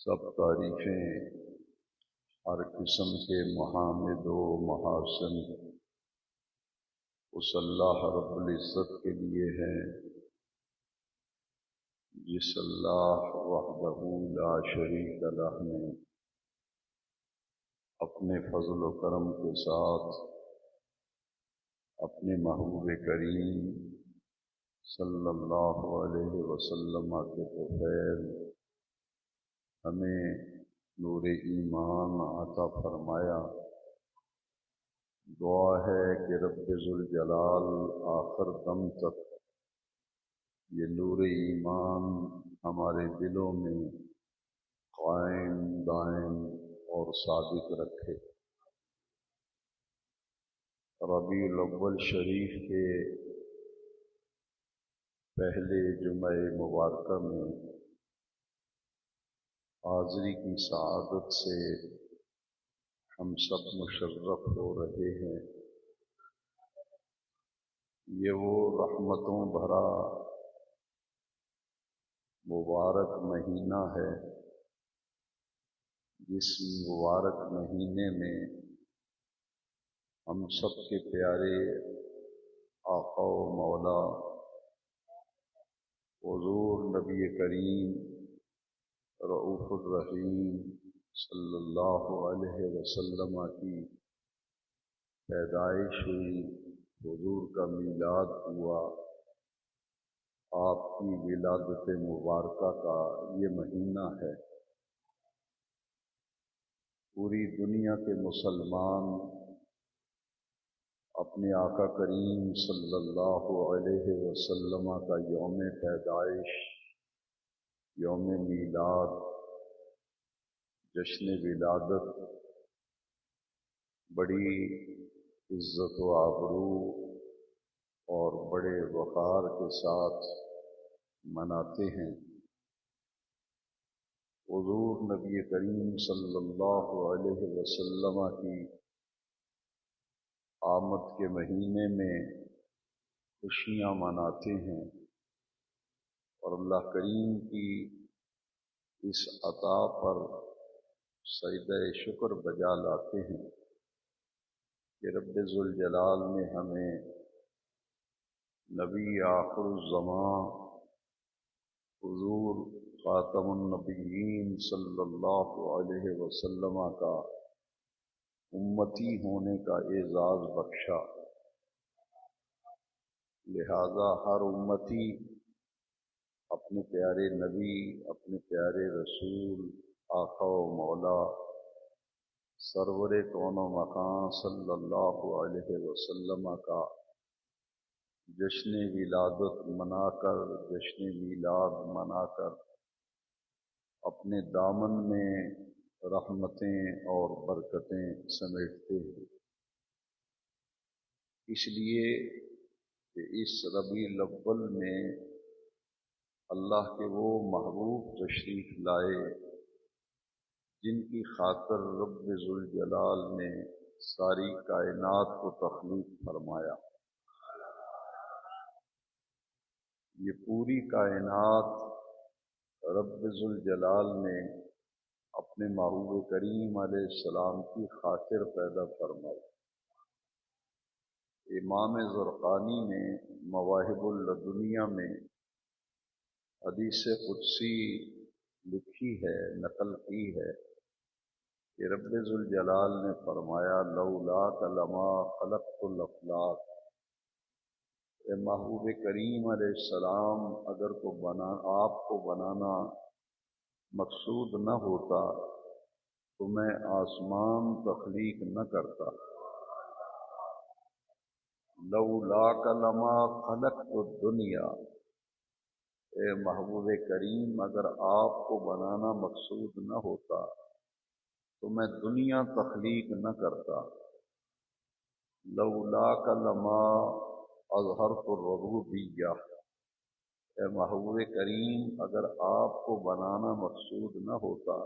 سب تعریفیں ہر قسم کے محامد و محاسن اس اللہ رب العزت کے لیے ہیں جس اللہ وحدہ لا شریک لہ نے اپنے فضل و کرم کے ساتھ اپنے محبوب کریم صلی اللہ علیہ وسلم کے توفیل ہمیں نور ایمان عطا فرمایا۔ دعا ہے کہ رب ذوالجلال آخر دم تک یہ نور ایمان ہمارے دلوں میں قائم دائم اور ثابت رکھے۔ ربیع الاول شریف کے پہلے جمعہ مبارکہ میں حاضری کی سعادت سے ہم سب مشرف ہو رہے ہیں۔ یہ وہ رحمتوں بھرا مبارک مہینہ ہے جس مبارک مہینے میں ہم سب کے پیارے آقا و مولا حضور نبی کریم رؤوف الرحیم صلی اللہ علیہ وسلم کی پیدائش ہوئی، حضور کا میلاد ہوا۔ آپ کی ولادت مبارکہ کا یہ مہینہ ہے۔ پوری دنیا کے مسلمان اپنے آقا کریم صلی اللہ علیہ وسلم کا یوم پیدائش، یوم میلاد، جشن ولادت بڑی عزت و آبرو اور بڑے وقار کے ساتھ مناتے ہیں۔ حضور نبی کریم صلی اللہ علیہ وسلم کی آمد کے مہینے میں خوشیاں مناتے ہیں اور اللہ کریم کی اس عطا پر سجدہ شکر بجا لاتے ہیں کہ رب ذوالجلال نے ہمیں نبی آخر الزمان حضور خاتم النبیین صلی اللہ علیہ وسلم کا امتی ہونے کا اعزاز بخشا۔ لہذا ہر امتی اپنے پیارے نبی، اپنے پیارے رسول آقا و مولا سرور کون و مکان صلی اللہ علیہ وسلم کا جشن ولادت منا کر، جشن میلاد منا کر اپنے دامن میں رحمتیں اور برکتیں سمیٹتے ہیں۔ اس لیے کہ اس ربیع الاول میں اللہ کے وہ محبوب تشریف لائے جن کی خاطر رب ذوالجلال نے ساری کائنات کو تخلیق فرمایا۔ یہ پوری کائنات رب ذوالجلال نے اپنے محبوب کریم علیہ السلام کی خاطر پیدا فرمائی۔ امام زرقانی نے مواہب اللدنیہ میں حدیث قدسی لکھی ہے، نقل کی ہے کہ رب ذوالجلال نے فرمایا لولاک لما خلقت الافلاک۔ اے محبوب کریم علیہ السلام، اگر آپ کو بنانا مقصود نہ ہوتا تو میں آسمان تخلیق نہ کرتا۔ لولاک لما خلقت الدنیا، اے محبوب کریم اگر آپ کو بنانا مقصود نہ ہوتا تو میں دنیا تخلیق نہ کرتا۔ لولاک لما اظہرت الربوبیہ، اے محبوب کریم اگر آپ کو بنانا مقصود نہ ہوتا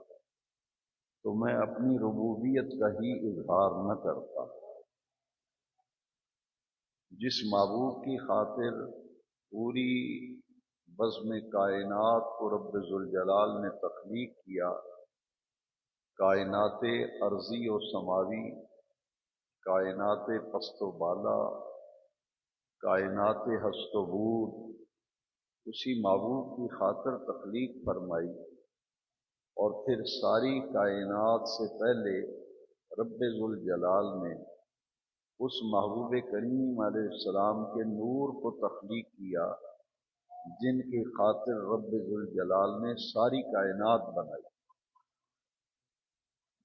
تو میں اپنی ربوبیت کا ہی اظہار نہ کرتا۔ جس محبوب کی خاطر پوری بزم کائنات کو رب ذوالجلال نے تخلیق کیا، کائنات ارضی و سماوی، کائنات پست و بالا، کائنات ہست و بود اسی معبود کی خاطر تخلیق فرمائی، اور پھر ساری کائنات سے پہلے رب ذوالجلال نے اس محبوب کریم علیہ السلام کے نور کو تخلیق کیا، جن کی خاطر رب ذوالجلال نے ساری کائنات بنائی،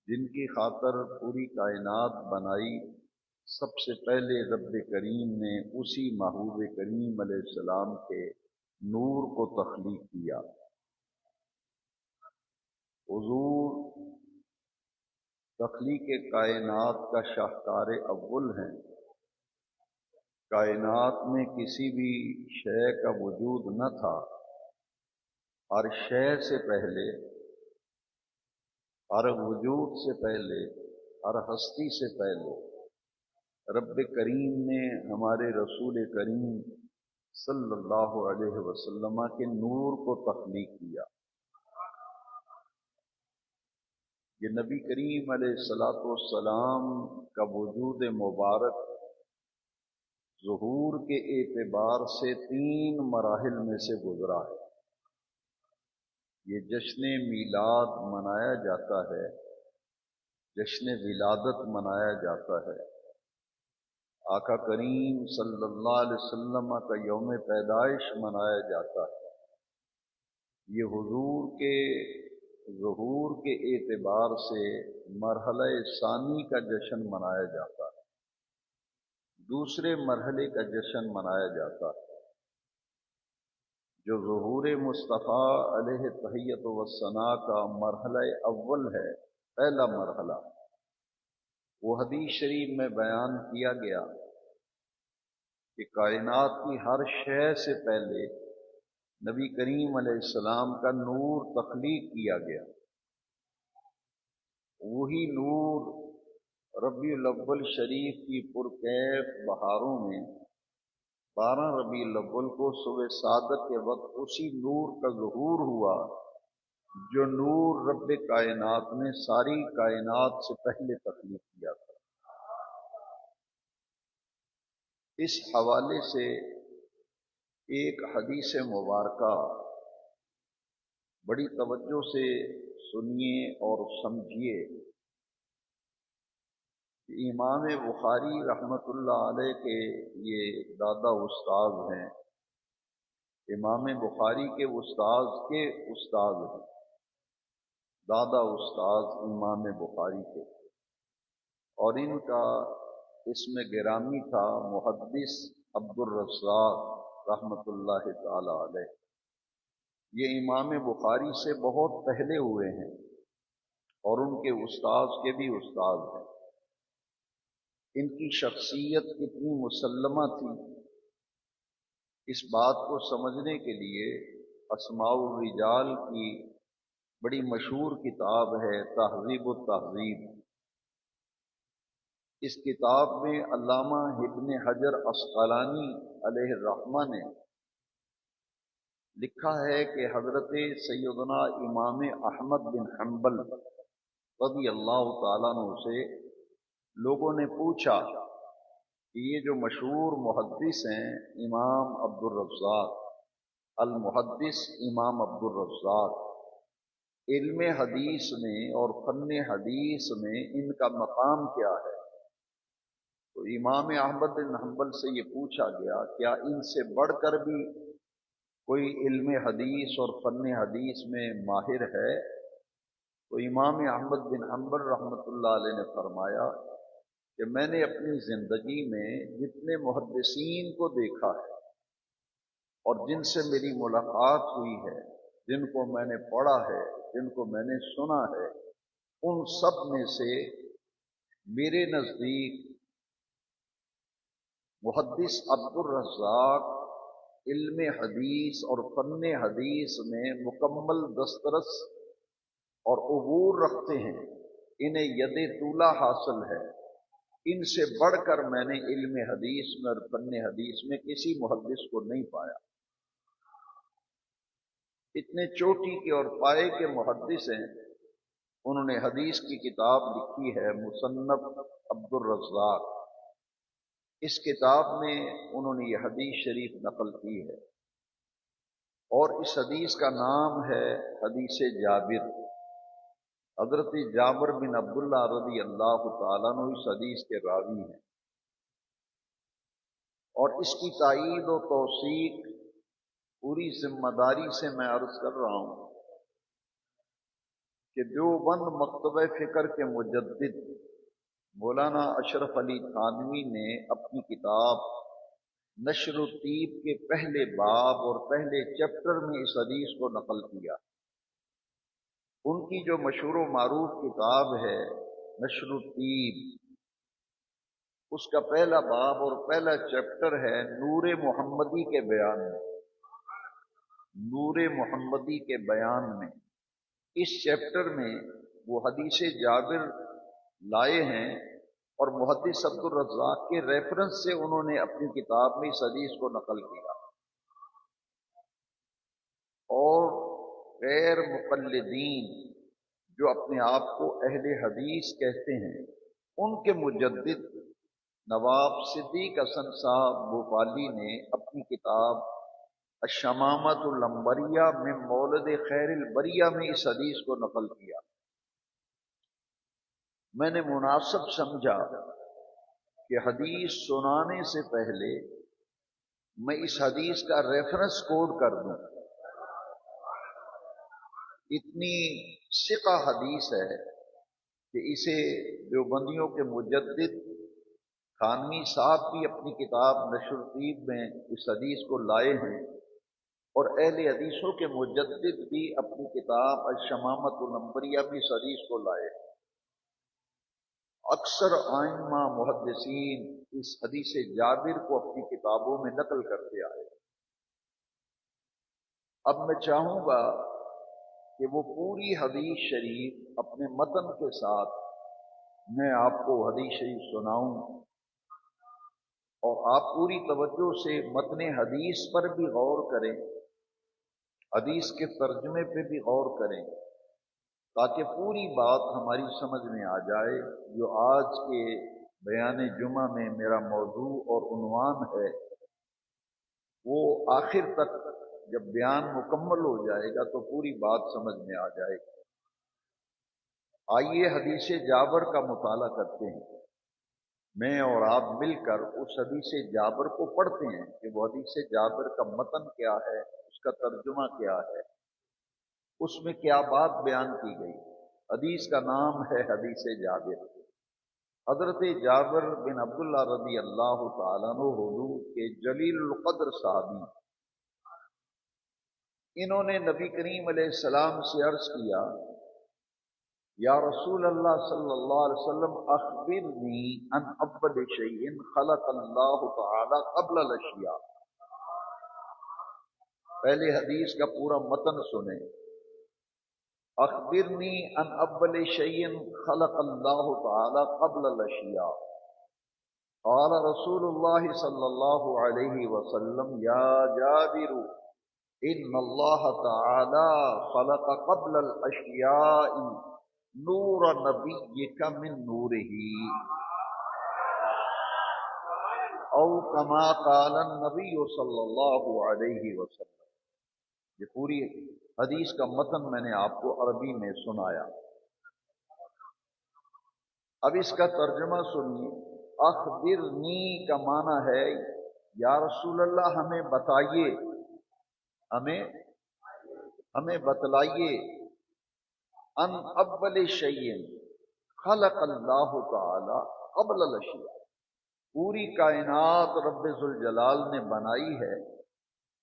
جن کی خاطر پوری کائنات بنائی۔ سب سے پہلے رب کریم نے اسی محبوب کریم علیہ السلام کے نور کو تخلیق کیا۔ حضور تخلیق کائنات کا شاہکار اول ہیں۔ کائنات میں کسی بھی شے کا وجود نہ تھا، ہر شے سے پہلے، ہر وجود سے پہلے، ہر ہستی سے پہلے رب کریم نے ہمارے رسول کریم صلی اللہ علیہ وسلم کے نور کو تخلیق کیا۔ یہ نبی کریم علیہ الصلوۃ والسلام کا وجود مبارک ظہور کے اعتبار سے 3 مراحل میں سے گزرا ہے۔ یہ جشن میلاد منایا جاتا ہے، جشن ولادت منایا جاتا ہے، آقا کریم صلی اللہ علیہ وسلم کا یوم پیدائش منایا جاتا ہے۔ یہ حضور کے ظہور کے اعتبار سے مرحلہ ثانی کا جشن منایا جاتا ہے، دوسرے مرحلے کا جشن منایا جاتا ہے، جو ظہور مصطفیٰ علیہ تحیت و ثنا کا مرحلہ اول ہے، پہلا مرحلہ۔ وہ حدیث شریف میں بیان کیا گیا کہ کائنات کی ہر شے سے پہلے نبی کریم علیہ السلام کا نور تخلیق کیا گیا۔ وہی نور ربیع الاول شریف کی پرکیف بہاروں میں 12 ربیع الاول کو صبح صادق کے وقت اسی نور کا ظہور ہوا، جو نور رب کائنات نے ساری کائنات سے پہلے تخلیق کیا تھا۔ اس حوالے سے ایک حدیث مبارکہ بڑی توجہ سے سنیے اور سمجھیے۔ امام بخاری رحمۃ اللہ علیہ کے یہ دادا استاد ہیں، امام بخاری کے استاد کے استاد ہیں، دادا استاد امام بخاری کے، اور ان کا اسم گرامی تھا محدث عبد الرزاق رحمۃ اللہ تعالی علیہ۔ یہ امام بخاری سے بہت پہلے ہوئے ہیں اور ان کے استاد کے بھی استاد ہیں۔ ان کی شخصیت کتنی مسلمہ تھی، اس بات کو سمجھنے کے لیے اسماء الرجال کی بڑی مشہور کتاب ہے تہذیب التہذیب۔ اس کتاب میں علامہ ابن حجر عسقلانی علیہ الرحمہ نے لکھا ہے کہ حضرت سیدنا امام احمد بن حنبل رضی اللہ تعالیٰ عنہ سے لوگوں نے پوچھا کہ یہ جو مشہور محدث ہیں امام عبد الرزاق، المحدث امام عبد الرزاق، علم حدیث میں اور فن حدیث میں ان کا مقام کیا ہے؟ تو امام احمد بن حنبل سے یہ پوچھا گیا کیا ان سے بڑھ کر بھی کوئی علم حدیث اور فن حدیث میں ماہر ہے؟ تو امام احمد بن حنبل رحمۃ اللہ علیہ نے فرمایا کہ میں نے اپنی زندگی میں جتنے محدثین کو دیکھا ہے اور جن سے میری ملاقات ہوئی ہے، جن کو میں نے پڑھا ہے، جن کو میں نے سنا ہے، ان سب میں سے میرے نزدیک محدث عبد الرزاق علم حدیث اور فن حدیث میں مکمل دسترس اور عبور رکھتے ہیں، انہیں ید طولہ حاصل ہے۔ ان سے بڑھ کر میں نے علم حدیث میں اور فن حدیث میں کسی محدث کو نہیں پایا۔ اتنے چوٹی کے اور پائے کے محدث ہیں، انہوں نے حدیث کی کتاب لکھی ہے مصنف عبد الرزاق۔ اس کتاب میں انہوں نے یہ حدیث شریف نقل کی ہے، اور اس حدیث کا نام ہے حدیث جابر۔ حضرت جابر بن عبداللہ رضی اللہ تعالیٰ عنہ اس حدیث کے راوی ہیں، اور اس کی تائید و توثیق پوری ذمہ داری سے میں عرض کر رہا ہوں کہ دیوبند مکتبہ فکر کے مجدد مولانا اشرف علی تھانوی نے اپنی کتاب نشر الطیب کے پہلے باب اور پہلے چیپٹر میں اس حدیث کو نقل کیا۔ ان کی جو مشہور و معروف کتاب ہے نشر الطیب، اس کا پہلا باب اور پہلا چیپٹر ہے نور محمدی کے بیان میں۔ نور محمدی کے بیان میں اس چیپٹر میں وہ حدیث جابر لائے ہیں، اور محدث عبد الرزاق کے ریفرنس سے انہوں نے اپنی کتاب میں اس حدیث کو نقل کیا۔ اور غیر مقلدین جو اپنے آپ کو اہل حدیث کہتے ہیں، ان کے مجدد نواب صدیق حسن صاحب بھوپالی نے اپنی کتاب الشمامۃ العنبریہ من مولد خیر البریہ میں اس حدیث کو نقل کیا۔ میں نے مناسب سمجھا کہ حدیث سنانے سے پہلے میں اس حدیث کا ریفرنس کوڈ کر دوں۔ اتنی ثقہ حدیث ہے کہ اسے دیوبندیوں کے مجدد تھانوی صاحب بھی اپنی کتاب نشر الطیب میں اس حدیث کو لائے ہیں، اور اہل حدیثوں کے مجدد بھی اپنی کتاب الشمامۃ العنبریہ میں اس حدیث کو لائے ہیں۔ اکثر ائمہ محدثین اس حدیث جابر کو اپنی کتابوں میں نقل کرتے آئے۔ اب میں چاہوں گا کہ وہ پوری حدیث شریف اپنے متن کے ساتھ میں آپ کو حدیث شریف سناؤں، اور آپ پوری توجہ سے متن حدیث پر بھی غور کریں، حدیث کے ترجمے پہ بھی غور کریں، تاکہ پوری بات ہماری سمجھ میں آ جائے۔ جو آج کے بیان جمعہ میں میرا موضوع اور عنوان ہے، وہ آخر تک جب بیان مکمل ہو جائے گا تو پوری بات سمجھ میں آ جائے گی۔ آئیے حدیث جابر کا مطالعہ کرتے ہیں، میں اور آپ مل کر اس حدیث جابر کو پڑھتے ہیں کہ وہ حدیث جابر کا متن کیا ہے، اس کا ترجمہ کیا ہے، اس میں کیا بات بیان کی گئی۔ حدیث کا نام ہے حدیث جابر۔ حضرت جابر بن عبداللہ رضی اللہ تعالیٰ عنہ حضور کے جلیل القدر صحابی، انہوں نے نبی کریم علیہ السلام سے عرض کیا، یا رسول اللہ صلی اللہ علیہ وسلم اخبرنی عن اول شیء خلق اللہ تعالی قبل الاشیاء۔ پہلے حدیث کا پورا متن سنیں۔ اخبرنی عن اول شیء خلق اللہ تعالی قبل الاشیاء۔ قال رسول اللہ صلی اللہ علیہ وسلم یا جابر ان اللہ تعالی خلق قبل الاشیاء نور نبیک من نورہ، او کما قال النبی صلی اللہ علیہ وسلم۔ یہ پوری حدیث کا متن میں نے آپ کو عربی میں سنایا۔ اب اس کا ترجمہ سنیے۔ اخبرنی کا معنی ہے یا رسول اللہ ہمیں بتائیے، ہمیں بتلائیے، ان اول شیء خلق اللہ تعالی قبل الاشیاء، پوری کائنات رب ذوالجلال نے بنائی ہے،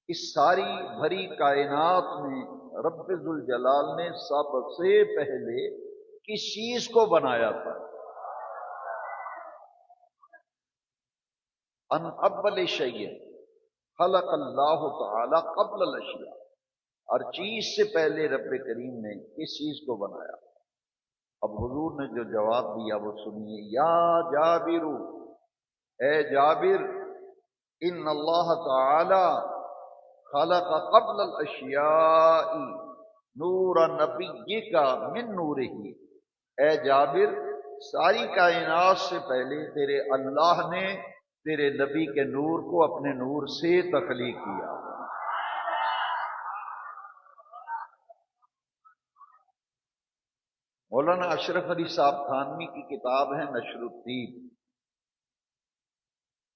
اس ساری بھری کائنات میں رب ذوالجلال نے سب سے پہلے کس چیز کو بنایا تھا؟ ان اول شیء خلق اللہ تعالی قبل الاشیاء، ہر چیز سے پہلے رب کریم نے کس چیز کو بنایا؟ اب حضور نے جو جواب دیا وہ سنیے۔ یا جابر، اے جابر، ان اللہ تعالی خلق قبل الاشیاء نور نبیک من نورہ، اے جابر، ساری کائنات سے پہلے تیرے اللہ نے تیرے نبی کے نور کو اپنے نور سے تخلیق کیا۔ مولانا اشرف علی صاحب تھانوی کی کتاب ہے نشر الدین،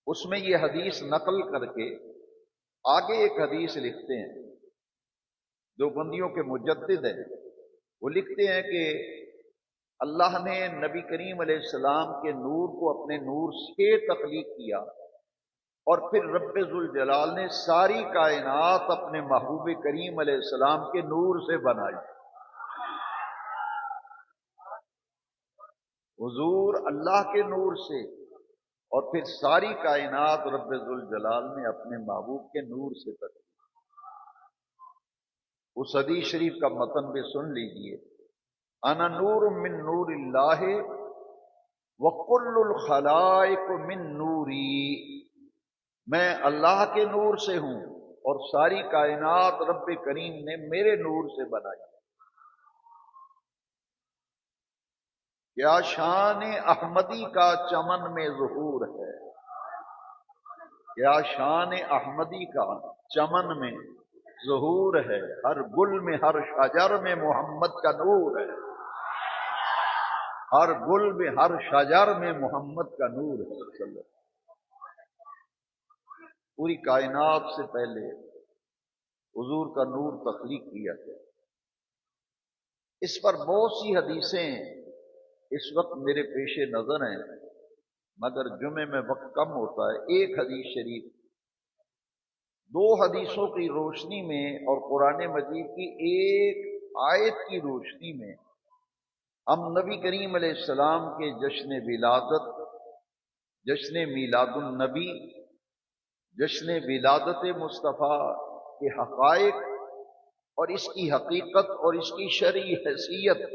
اس میں یہ حدیث نقل کر کے آگے ایک حدیث لکھتے ہیں، جو بندیوں کے مجدد ہیں، وہ لکھتے ہیں کہ اللہ نے نبی کریم علیہ السلام کے نور کو اپنے نور سے تخلیق کیا، اور پھر رب ذوالجلال نے ساری کائنات اپنے محبوب کریم علیہ السلام کے نور سے بنائی۔ حضور اللہ کے نور سے، اور پھر ساری کائنات رب ذوالجلال نے اپنے محبوب کے نور سے تخلیق۔ اس حدیث شریف کا متن بھی سن لیجئے، انا نور من نور اللہ وکل الخلائق من نوری، میں اللہ کے نور سے ہوں اور ساری کائنات رب کریم نے میرے نور سے بنائی۔ کیا شان احمدی کا چمن میں ظہور ہے، کیا شان احمدی کا چمن میں ظہور ہے، ہر گل میں ہر شجر میں محمد کا نور ہے، ہر گل میں ہر شجر میں محمد کا نور ہے۔ صلی اللہ علیہ وسلم پوری کائنات سے پہلے حضور کا نور تخلیق کیا گیا۔ اس پر بہت سی حدیثیں اس وقت میرے پیش نظر ہیں، مگر جمعے میں وقت کم ہوتا ہے۔ ایک حدیث شریف، دو حدیثوں کی روشنی میں اور قرآن مجید کی ایک آیت کی روشنی میں ہم نبی کریم علیہ السلام کے جشن ولادت، جشن میلاد النبی، جشن ولادت مصطفیٰ کے حقائق اور اس کی حقیقت اور اس کی شرعی حیثیت،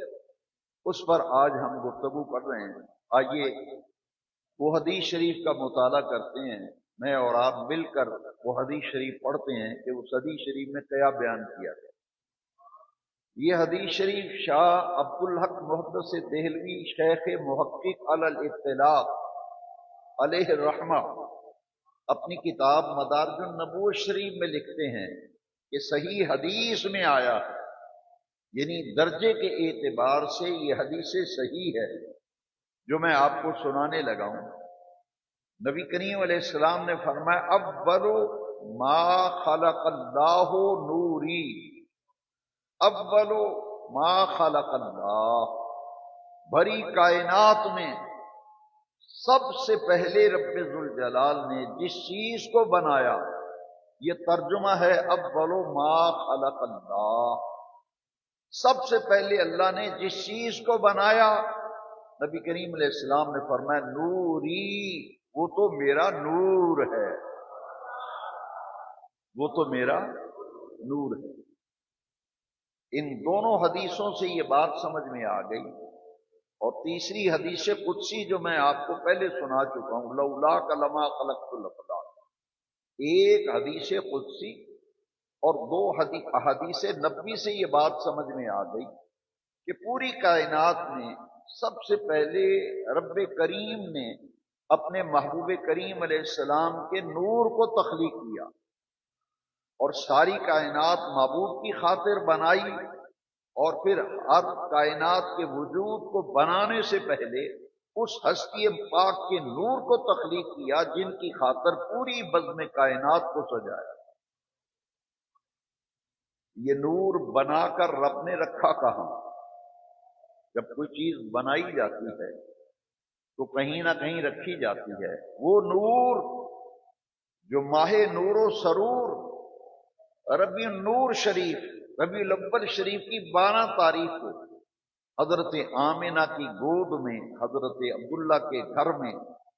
اس پر آج ہم گفتگو کر رہے ہیں۔ آئیے وہ حدیث شریف کا مطالعہ کرتے ہیں، میں اور آپ مل کر وہ حدیث شریف پڑھتے ہیں کہ اس حدیث شریف میں کیا بیان کیا گیا۔ یہ حدیث شریف شاہ عبدالحق محدث دہلوی شیخ محقق علی الاطلاق علیہ الرحمہ اپنی کتاب مدارج النبوۃ شریف میں لکھتے ہیں کہ صحیح حدیث میں آیا ہے، یعنی درجے کے اعتبار سے یہ حدیث صحیح ہے جو میں آپ کو سنانے لگا ہوں۔ نبی کریم علیہ السلام نے فرمایا، اول ما خلق اللہ نوری، اول ما خلق اللہ، بھری کائنات میں سب سے پہلے رب ذوالجلال نے جس چیز کو بنایا، یہ ترجمہ ہے اول ما خلق اللہ، سب سے پہلے اللہ نے جس چیز کو بنایا، نبی کریم علیہ السلام نے فرمایا نوری، وہ تو میرا نور ہے، وہ تو میرا نور ہے۔ ان دونوں حدیثوں سے یہ بات سمجھ میں آ گئی۔ اور تیسری حدیث قدسی جو میں آپ کو پہلے سنا چکا ہوں، لولاک لما خلقت الافلاک، ایک حدیث قدسی اور دو حدیث نبوی سے یہ بات سمجھ میں آ گئی کہ پوری کائنات میں سب سے پہلے رب کریم نے اپنے محبوب کریم علیہ السلام کے نور کو تخلیق کیا، اور ساری کائنات معبود کی خاطر بنائی، اور پھر ہر کائنات کے وجود کو بنانے سے پہلے اس ہستی پاک کے نور کو تخلیق کیا جن کی خاطر پوری بزم کائنات کو سجایا۔ یہ نور بنا کر رب نے رکھا کہاں؟ جب کوئی چیز بنائی جاتی ہے تو کہیں نہ کہیں رکھی جاتی ہے۔ وہ نور جو ماہ نور و سرور ربیع النور شریف، ربیع الاول شریف کی 12 تاریخ کو حضرت آمنہ کی گود میں، حضرت عبداللہ کے گھر میں،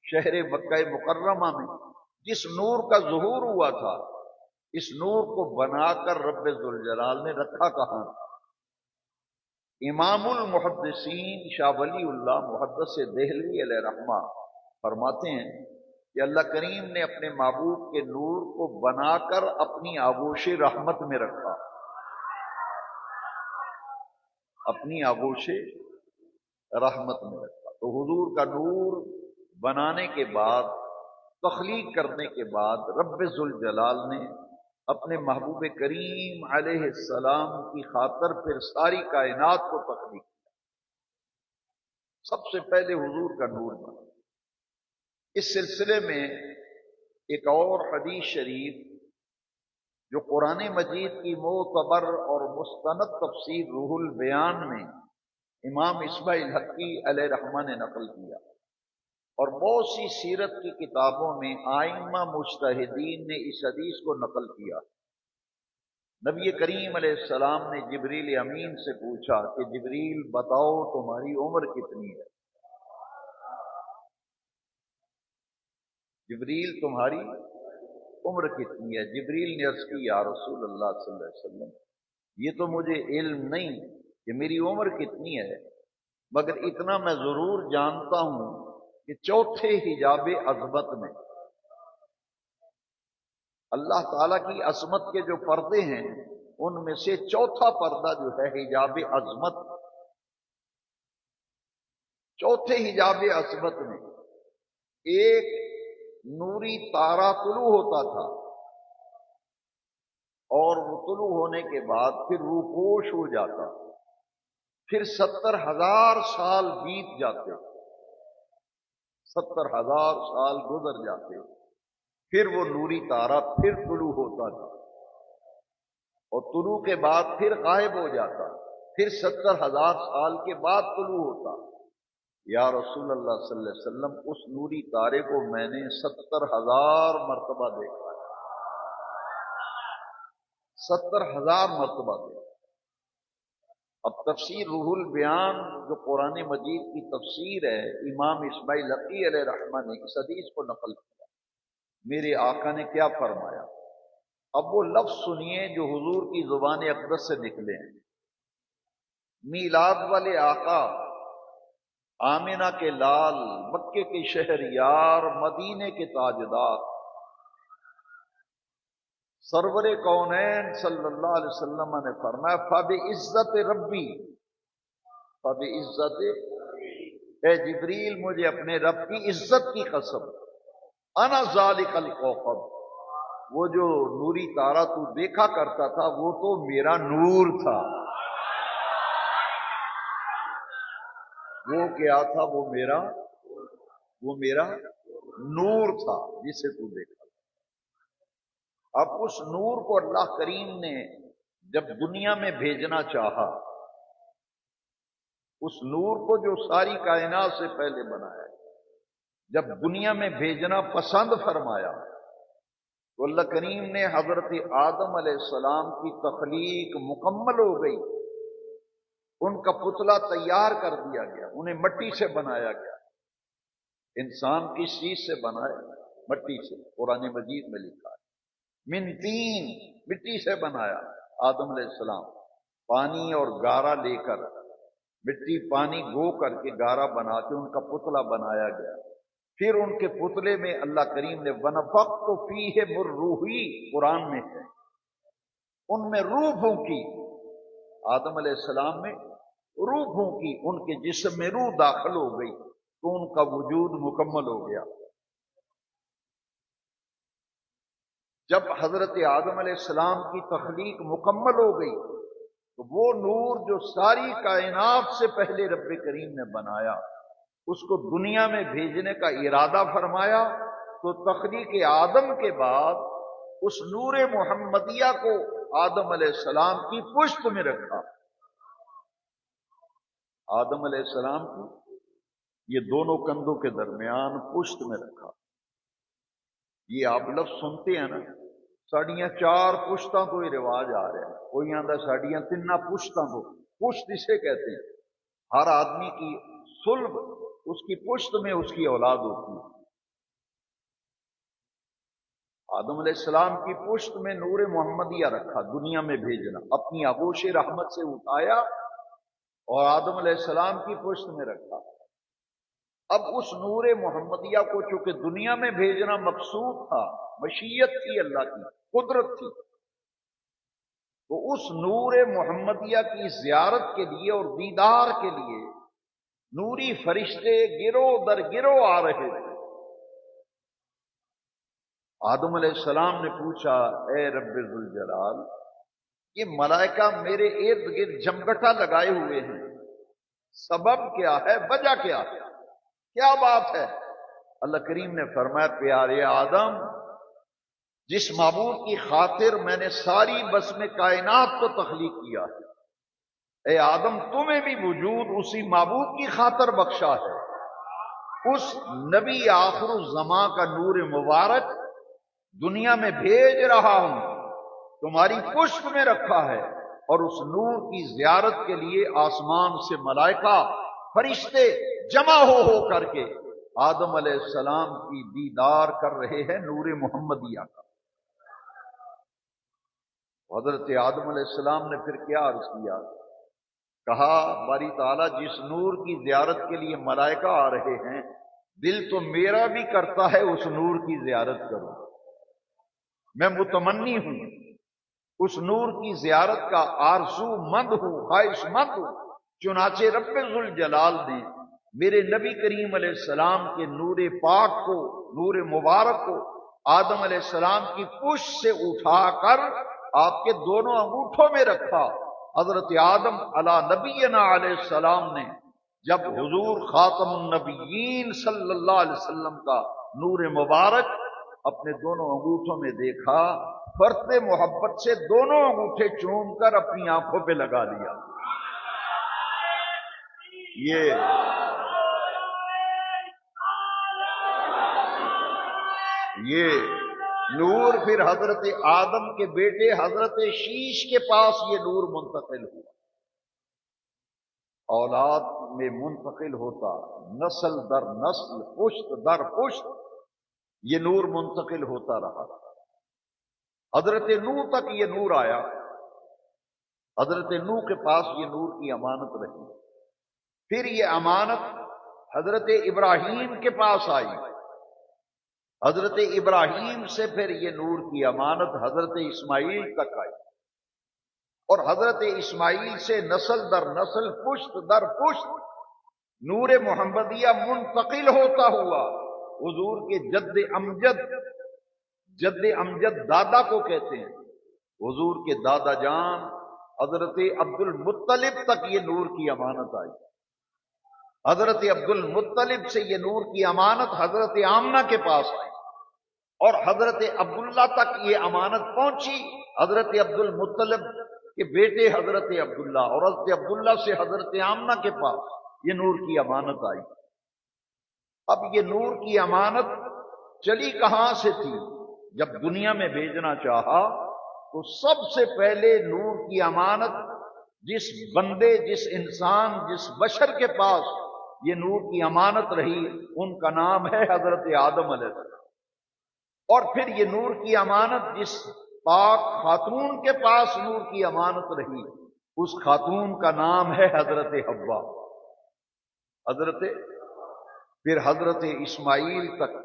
شہر مکہ مکرمہ میں جس نور کا ظہور ہوا تھا، اس نور کو بنا کر رب ذوالجلال نے رکھا کہاں؟ امام المحدثین شاہ ولی اللہ محدث دہلوی علیہ رحمہ فرماتے ہیں کہ اللہ کریم نے اپنے محبوب کے نور کو بنا کر اپنی آغوش رحمت میں رکھا، اپنی آغوش رحمت میں رکھا۔ تو حضور کا نور بنانے کے بعد، تخلیق کرنے کے بعد، رب ذوالجلال نے اپنے محبوب کریم علیہ السلام کی خاطر پھر ساری کائنات کو تخلیق کیا۔ سب سے پہلے حضور کا نور بنا۔ اس سلسلے میں ایک اور حدیث شریف جو قرآن مجید کی معتبر اور مستند تفسیر روح البیان میں امام اسماعیل حقی علیہ رحمہ نے نقل کیا، اور بہت سی سیرت کی کتابوں میں آئمہ مجتہدین نے اس حدیث کو نقل کیا۔ نبی کریم علیہ السلام نے جبریل امین سے پوچھا کہ جبریل بتاؤ تمہاری عمر کتنی ہے؟ جبریل تمہاری عمر کتنی ہے؟ جبریل نے عرض کی یا رسول اللہ صلی اللہ علیہ وسلم، یہ تو مجھے علم نہیں کہ میری عمر کتنی ہے، مگر اتنا میں ضرور جانتا ہوں کہ چوتھے حجاب عظمت میں اللہ تعالیٰ کی عظمت کے جو پردے ہیں ان میں سے چوتھا پردہ جو ہے حجاب عظمت، چوتھے حجاب عظمت میں ایک نوری تارا طلوع ہوتا تھا، اور وہ طلوع ہونے کے بعد پھر روپوش ہو جاتا، پھر 70,000 سال بیت جاتے، 70,000 سال گزر جاتے، پھر وہ نوری تارا پھر طلوع ہوتا تھا، اور طلوع کے بعد پھر غائب ہو جاتا، پھر 70,000 سال کے بعد طلوع ہوتا۔ یا رسول اللہ صلی اللہ علیہ وسلم، اس نوری تارے کو میں نے 70,000 مرتبہ دیکھا ہے، 70,000 مرتبہ دیکھا۔ اب تفسیر روح البیان جو قرآن مجید کی تفسیر ہے، امام اسماعیل حقی علیہ رحمہ نے اس حدیث کو نقل کیا۔ میرے آقا نے کیا فرمایا؟ اب وہ لفظ سنیے جو حضور کی زبان اقدس سے نکلے ہیں۔ میلاد والے آقا، آمنہ کے لال، مکے کے شہر یار، مدینے کے تاجدار، سرور کونین صلی اللہ علیہ وسلم نے فرمایا فَبِعِزَّتِ ربی، فَبِعِزَّتِ، اے جبریل مجھے اپنے رب کی عزت کی قسم، انا ذالک الکوكب، وہ جو نوری تارا تو دیکھا کرتا تھا وہ تو میرا نور تھا۔ وہ کیا تھا؟ وہ میرا نور تھا جسے تو دیکھا۔ اب اس نور کو اللہ کریم نے جب دنیا میں بھیجنا چاہا، اس نور کو جو ساری کائنات سے پہلے بنایا، جب دنیا میں بھیجنا پسند فرمایا تو اللہ کریم نے حضرت آدم علیہ السلام کی تخلیق مکمل ہو گئی، ان کا پتلا تیار کر دیا گیا، انہیں مٹی سے بنایا گیا۔ انسان کس چیز سے بنا ہے؟ مٹی سے، قرآن مجید میں لکھا ہے من تین، مٹی سے بنایا آدم علیہ السلام، پانی اور گارا لے کر، مٹی پانی گو کر کے گارا بنا کے ان کا پتلا بنایا گیا۔ پھر ان کے پتلے میں اللہ کریم نے وَنَفَخْتُ فِيهِ مِن رُوحِي، قرآن میں ہے، ان میں روح پھونکی، آدم علیہ السلام میں روح پھونکی، ان کے جسم میں روح داخل ہو گئی تو ان کا وجود مکمل ہو گیا۔ جب حضرت آدم علیہ السلام کی تخلیق مکمل ہو گئی تو وہ نور جو ساری کائنات سے پہلے رب کریم نے بنایا، اس کو دنیا میں بھیجنے کا ارادہ فرمایا، تو تخلیق آدم کے بعد اس نور محمدیہ کو آدم علیہ السلام کی پشت میں رکھا۔ آدم علیہ السلام کی یہ دونوں کندھوں کے درمیان پشت میں رکھا۔ یہ آپ لفظ سنتے ہیں نا، ساڑیاں چار پشتاں کو ہی رواج آ رہا ہے، کوئی آندہ ساڑیاں تنہ پشتاں کو، پشت اسے کہتے ہیں۔ ہر آدمی کی صلب اس کی پشت میں اس کی اولاد ہوتی ہے۔ آدم علیہ السلام کی پشت میں نور محمدیہ رکھا، دنیا میں بھیجنا، اپنی آغوش رحمت سے اٹھایا اور آدم علیہ السلام کی پشت میں رکھا۔ اب اس نور محمدیہ کو چونکہ دنیا میں بھیجنا مقصود تھا، مشیت تھی اللہ کی، قدرت تھی، تو اس نور محمدیہ کی زیارت کے لیے اور دیدار کے لیے نوری فرشتے گرو در گرو آ رہے تھے۔ آدم علیہ السلام نے پوچھا، اے رب ذوالجلال، یہ ملائکہ میرے ارد گرد جمگٹا لگائے ہوئے ہیں، سبب کیا ہے، وجہ کیا ہے، کیا بات ہے؟ اللہ کریم نے فرمایا، پیارے آدم، جس معبود کی خاطر میں نے ساری بسم کائنات کو تخلیق کیا ہے، اے آدم تمہیں بھی وجود اسی معبود کی خاطر بخشا ہے۔ اس نبی آخر الزماں کا نور مبارک دنیا میں بھیج رہا ہوں، تمہاری پشت میں رکھا ہے، اور اس نور کی زیارت کے لیے آسمان سے ملائکہ فرشتے جمع ہو کر کے آدم علیہ السلام کی دیدار کر رہے ہیں نور محمدیہ کا۔ حضرت آدم علیہ السلام نے پھر کیا عرض کیا؟ کہا، باری تعالیٰ، جس نور کی زیارت کے لیے ملائکہ آ رہے ہیں، دل تو میرا بھی کرتا ہے اس نور کی زیارت کروں، میں متمنی ہوں، اس نور کی زیارت کا آرزو مند ہوں، خواہش مند ہوں۔ چنانچہ رب ذوالجلال نے میرے نبی کریم علیہ السلام کے نور پاک کو، نور مبارک کو آدم علیہ السلام کی پشت سے اٹھا کر آپ کے دونوں انگوٹھوں میں رکھا۔ حضرت آدم علی نبینا علیہ السلام نے جب حضور خاتم النبیین صلی اللہ علیہ وسلم کا نور مبارک اپنے دونوں انگوٹھوں میں دیکھا، فرط محبت سے دونوں انگوٹھے چوم کر اپنی آنکھوں پہ لگا لیا۔ یہ نور پھر حضرت آدم کے بیٹے حضرت شیش کے پاس یہ نور منتقل ہوا، اولاد میں منتقل ہوتا، نسل در نسل، پشت در پشت یہ نور منتقل ہوتا رہا۔ حضرت نوح تک یہ نور آیا، حضرت نوح کے پاس یہ نور کی امانت رہی، پھر یہ امانت حضرت ابراہیم کے پاس آئی، حضرت ابراہیم سے پھر یہ نور کی امانت حضرت اسماعیل تک آئی، اور حضرت اسماعیل سے نسل در نسل، پشت در پشت نور محمدیہ منتقل ہوتا ہوا حضور کے جد امجد، جد امجد دادا کو کہتے ہیں، حضور کے دادا جان حضرت عبد المطلب تک یہ نور کی امانت آئی، حضرت عبد المطلب سے یہ نور کی امانت حضرت آمنہ کے پاس آئی، اور حضرت عبداللہ تک یہ امانت پہنچی حضرت عبد المطلب کے بیٹے حضرت عبداللہ، اور حضرت عبداللہ سے حضرت آمنہ کے پاس یہ نور کی امانت آئی۔ اب یہ نور کی امانت چلی کہاں سے تھی؟ جب دنیا میں بھیجنا چاہا تو سب سے پہلے نور کی امانت جس بندے، جس انسان، جس بشر کے پاس یہ نور کی امانت رہی، ان کا نام ہے حضرت آدم علیہ السلام، اور پھر یہ نور کی امانت جس پاک خاتون کے پاس نور کی امانت رہی، اس خاتون کا نام ہے حضرت حوا، پھر حضرت اسماعیل تک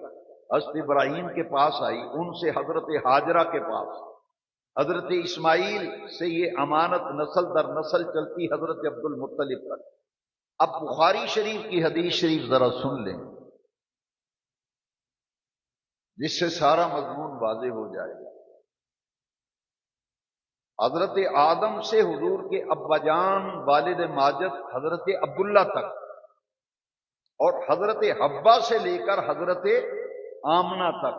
حضرت ابراہیم کے پاس آئی، ان سے حضرت ہاجرہ کے پاس، حضرت اسماعیل سے یہ امانت نسل در نسل چلتی حضرت عبد المطلب تک۔ اب بخاری شریف کی حدیث شریف ذرا سن لیں، جس سے سارا مضمون واضح ہو جائے گا۔ حضرت آدم سے حضور کے ابا جان والد ماجد حضرت عبداللہ تک، اور حضرت حوا سے لے کر حضرت آمنہ تک،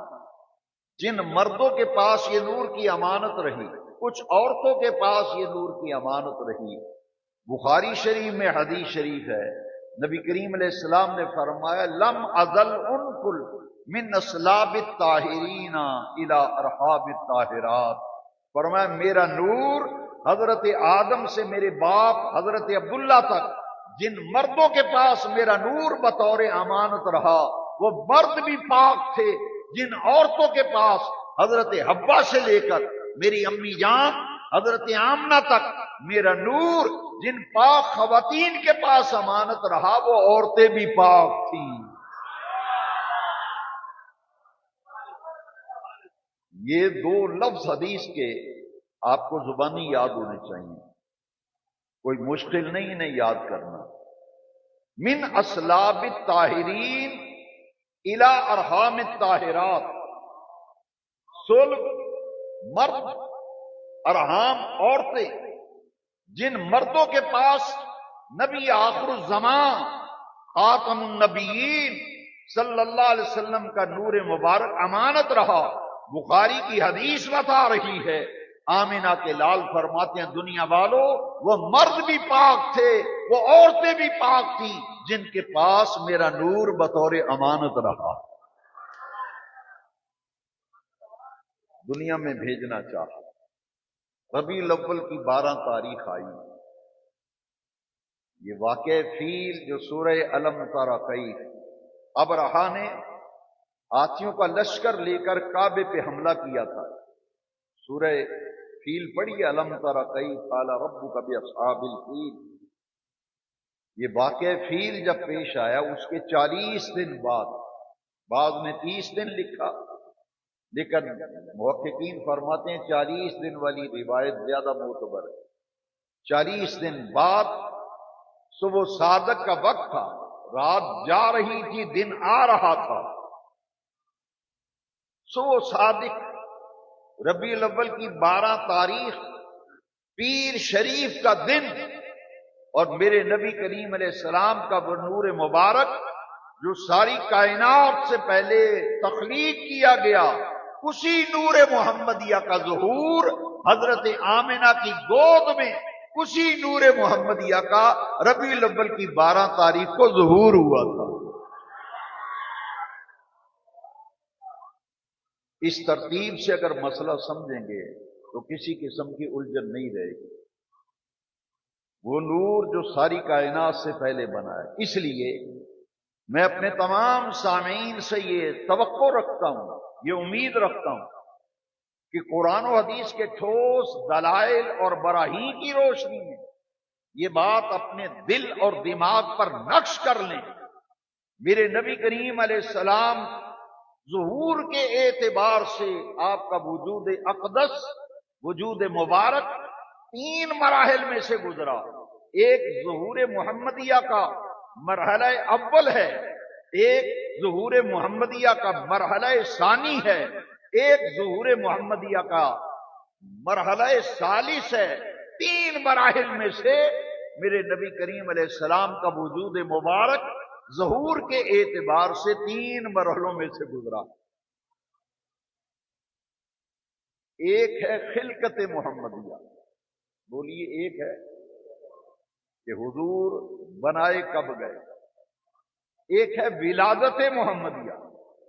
جن مردوں کے پاس یہ نور کی امانت رہی، کچھ عورتوں کے پاس یہ نور کی امانت رہی۔ بخاری شریف میں حدیث شریف ہے، نبی کریم علیہ السلام نے فرمایا، لم ازل انقل من اسلاب الطاہرین الی ارحاب الطاہرات، فرمایا میرا نور حضرت آدم سے میرے باپ حضرت عبداللہ تک جن مردوں کے پاس میرا نور بطور امانت رہا، وہ مرد بھی پاک تھے، جن عورتوں کے پاس حضرت حوا سے لے کر میری امی جان حضرت آمنہ تک میرا نور جن پاک خواتین کے پاس امانت رہا، وہ عورتیں بھی پاک تھیں۔ یہ دو لفظ حدیث کے آپ کو زبانی یاد ہونے چاہیے، کوئی مشکل نہیں انہیں یاد کرنا۔ من اسلاب الطاہرین الی ارحام الطاہرات، صلب مرد، ارحام عورتیں، جن مردوں کے پاس نبی آخر الزمان خاتم النبیین صلی اللہ علیہ وسلم کا نور مبارک امانت رہا۔ بخاری کی حدیث بتا رہی ہے، آمنہ کے لال فرماتے ہیں دنیا والوں، وہ مرد بھی پاک تھے، وہ عورتیں بھی پاک تھیں جن کے پاس میرا نور بطور امانت رہا، دنیا میں بھیجنا چاہا۔ ربیع الاول کی 12 تاریخ آئی، یہ واقع فیل جو سورہ الم تر کیف، ابرہا نے ہاتھیوں کا لشکر لے کر کعبے پہ حملہ کیا تھا۔ سورہ فیل پڑھی، الم تر کیف قال ربک باصحاب الفیل۔ یہ واقع فیل جب پیش آیا اس کے 40 دن بعد، بعض نے 30 دن لکھا، لیکن محققین فرماتے ہیں 40 دن والی روایت زیادہ معتبر ہے۔ 40 دن بعد صبح صادق کا وقت تھا، رات جا رہی تھی، دن آ رہا تھا۔ صبح صادق ربیع الاول کی 12 تاریخ پیر شریف کا دن، اور میرے نبی کریم علیہ السلام کا وہ نور مبارک جو ساری کائنات سے پہلے تخلیق کیا گیا، اسی نور محمدیہ کا ظہور حضرت آمنہ کی گود میں، اسی نور محمدیہ کا ربیع الاول کی 12 تاریخ کو ظہور ہوا تھا۔ اس ترتیب سے اگر مسئلہ سمجھیں گے تو کسی قسم کی الجھن نہیں رہے گی۔ وہ نور جو ساری کائنات سے پہلے بنا ہے، اس لیے میں اپنے تمام سامعین سے یہ توقع رکھتا ہوں، یہ امید رکھتا ہوں کہ قرآن و حدیث کے ٹھوس دلائل اور براہین کی روشنی میں یہ بات اپنے دل اور دماغ پر نقش کر لیں۔ میرے نبی کریم علیہ السلام ظہور کے اعتبار سے آپ کا وجود اقدس، وجود مبارک 3 مراحل میں سے گزرا۔ ایک ظہور محمدیہ کا مرحلہ اول ہے، ایک ظہور محمدیہ کا مرحلہ ثانی ہے، ایک ظہور محمدیہ کا مرحلہ ثالث ہے۔ 3 مراحل میں سے میرے نبی کریم علیہ السلام کا وجود مبارک ظہور کے اعتبار سے 3 مرحلوں میں سے گزرا۔ ایک ہے خلقت محمدیہ، بولیے ایک ہے کہ حضور بنائے کب گئے۔ ایک ہے ولادت محمدیہ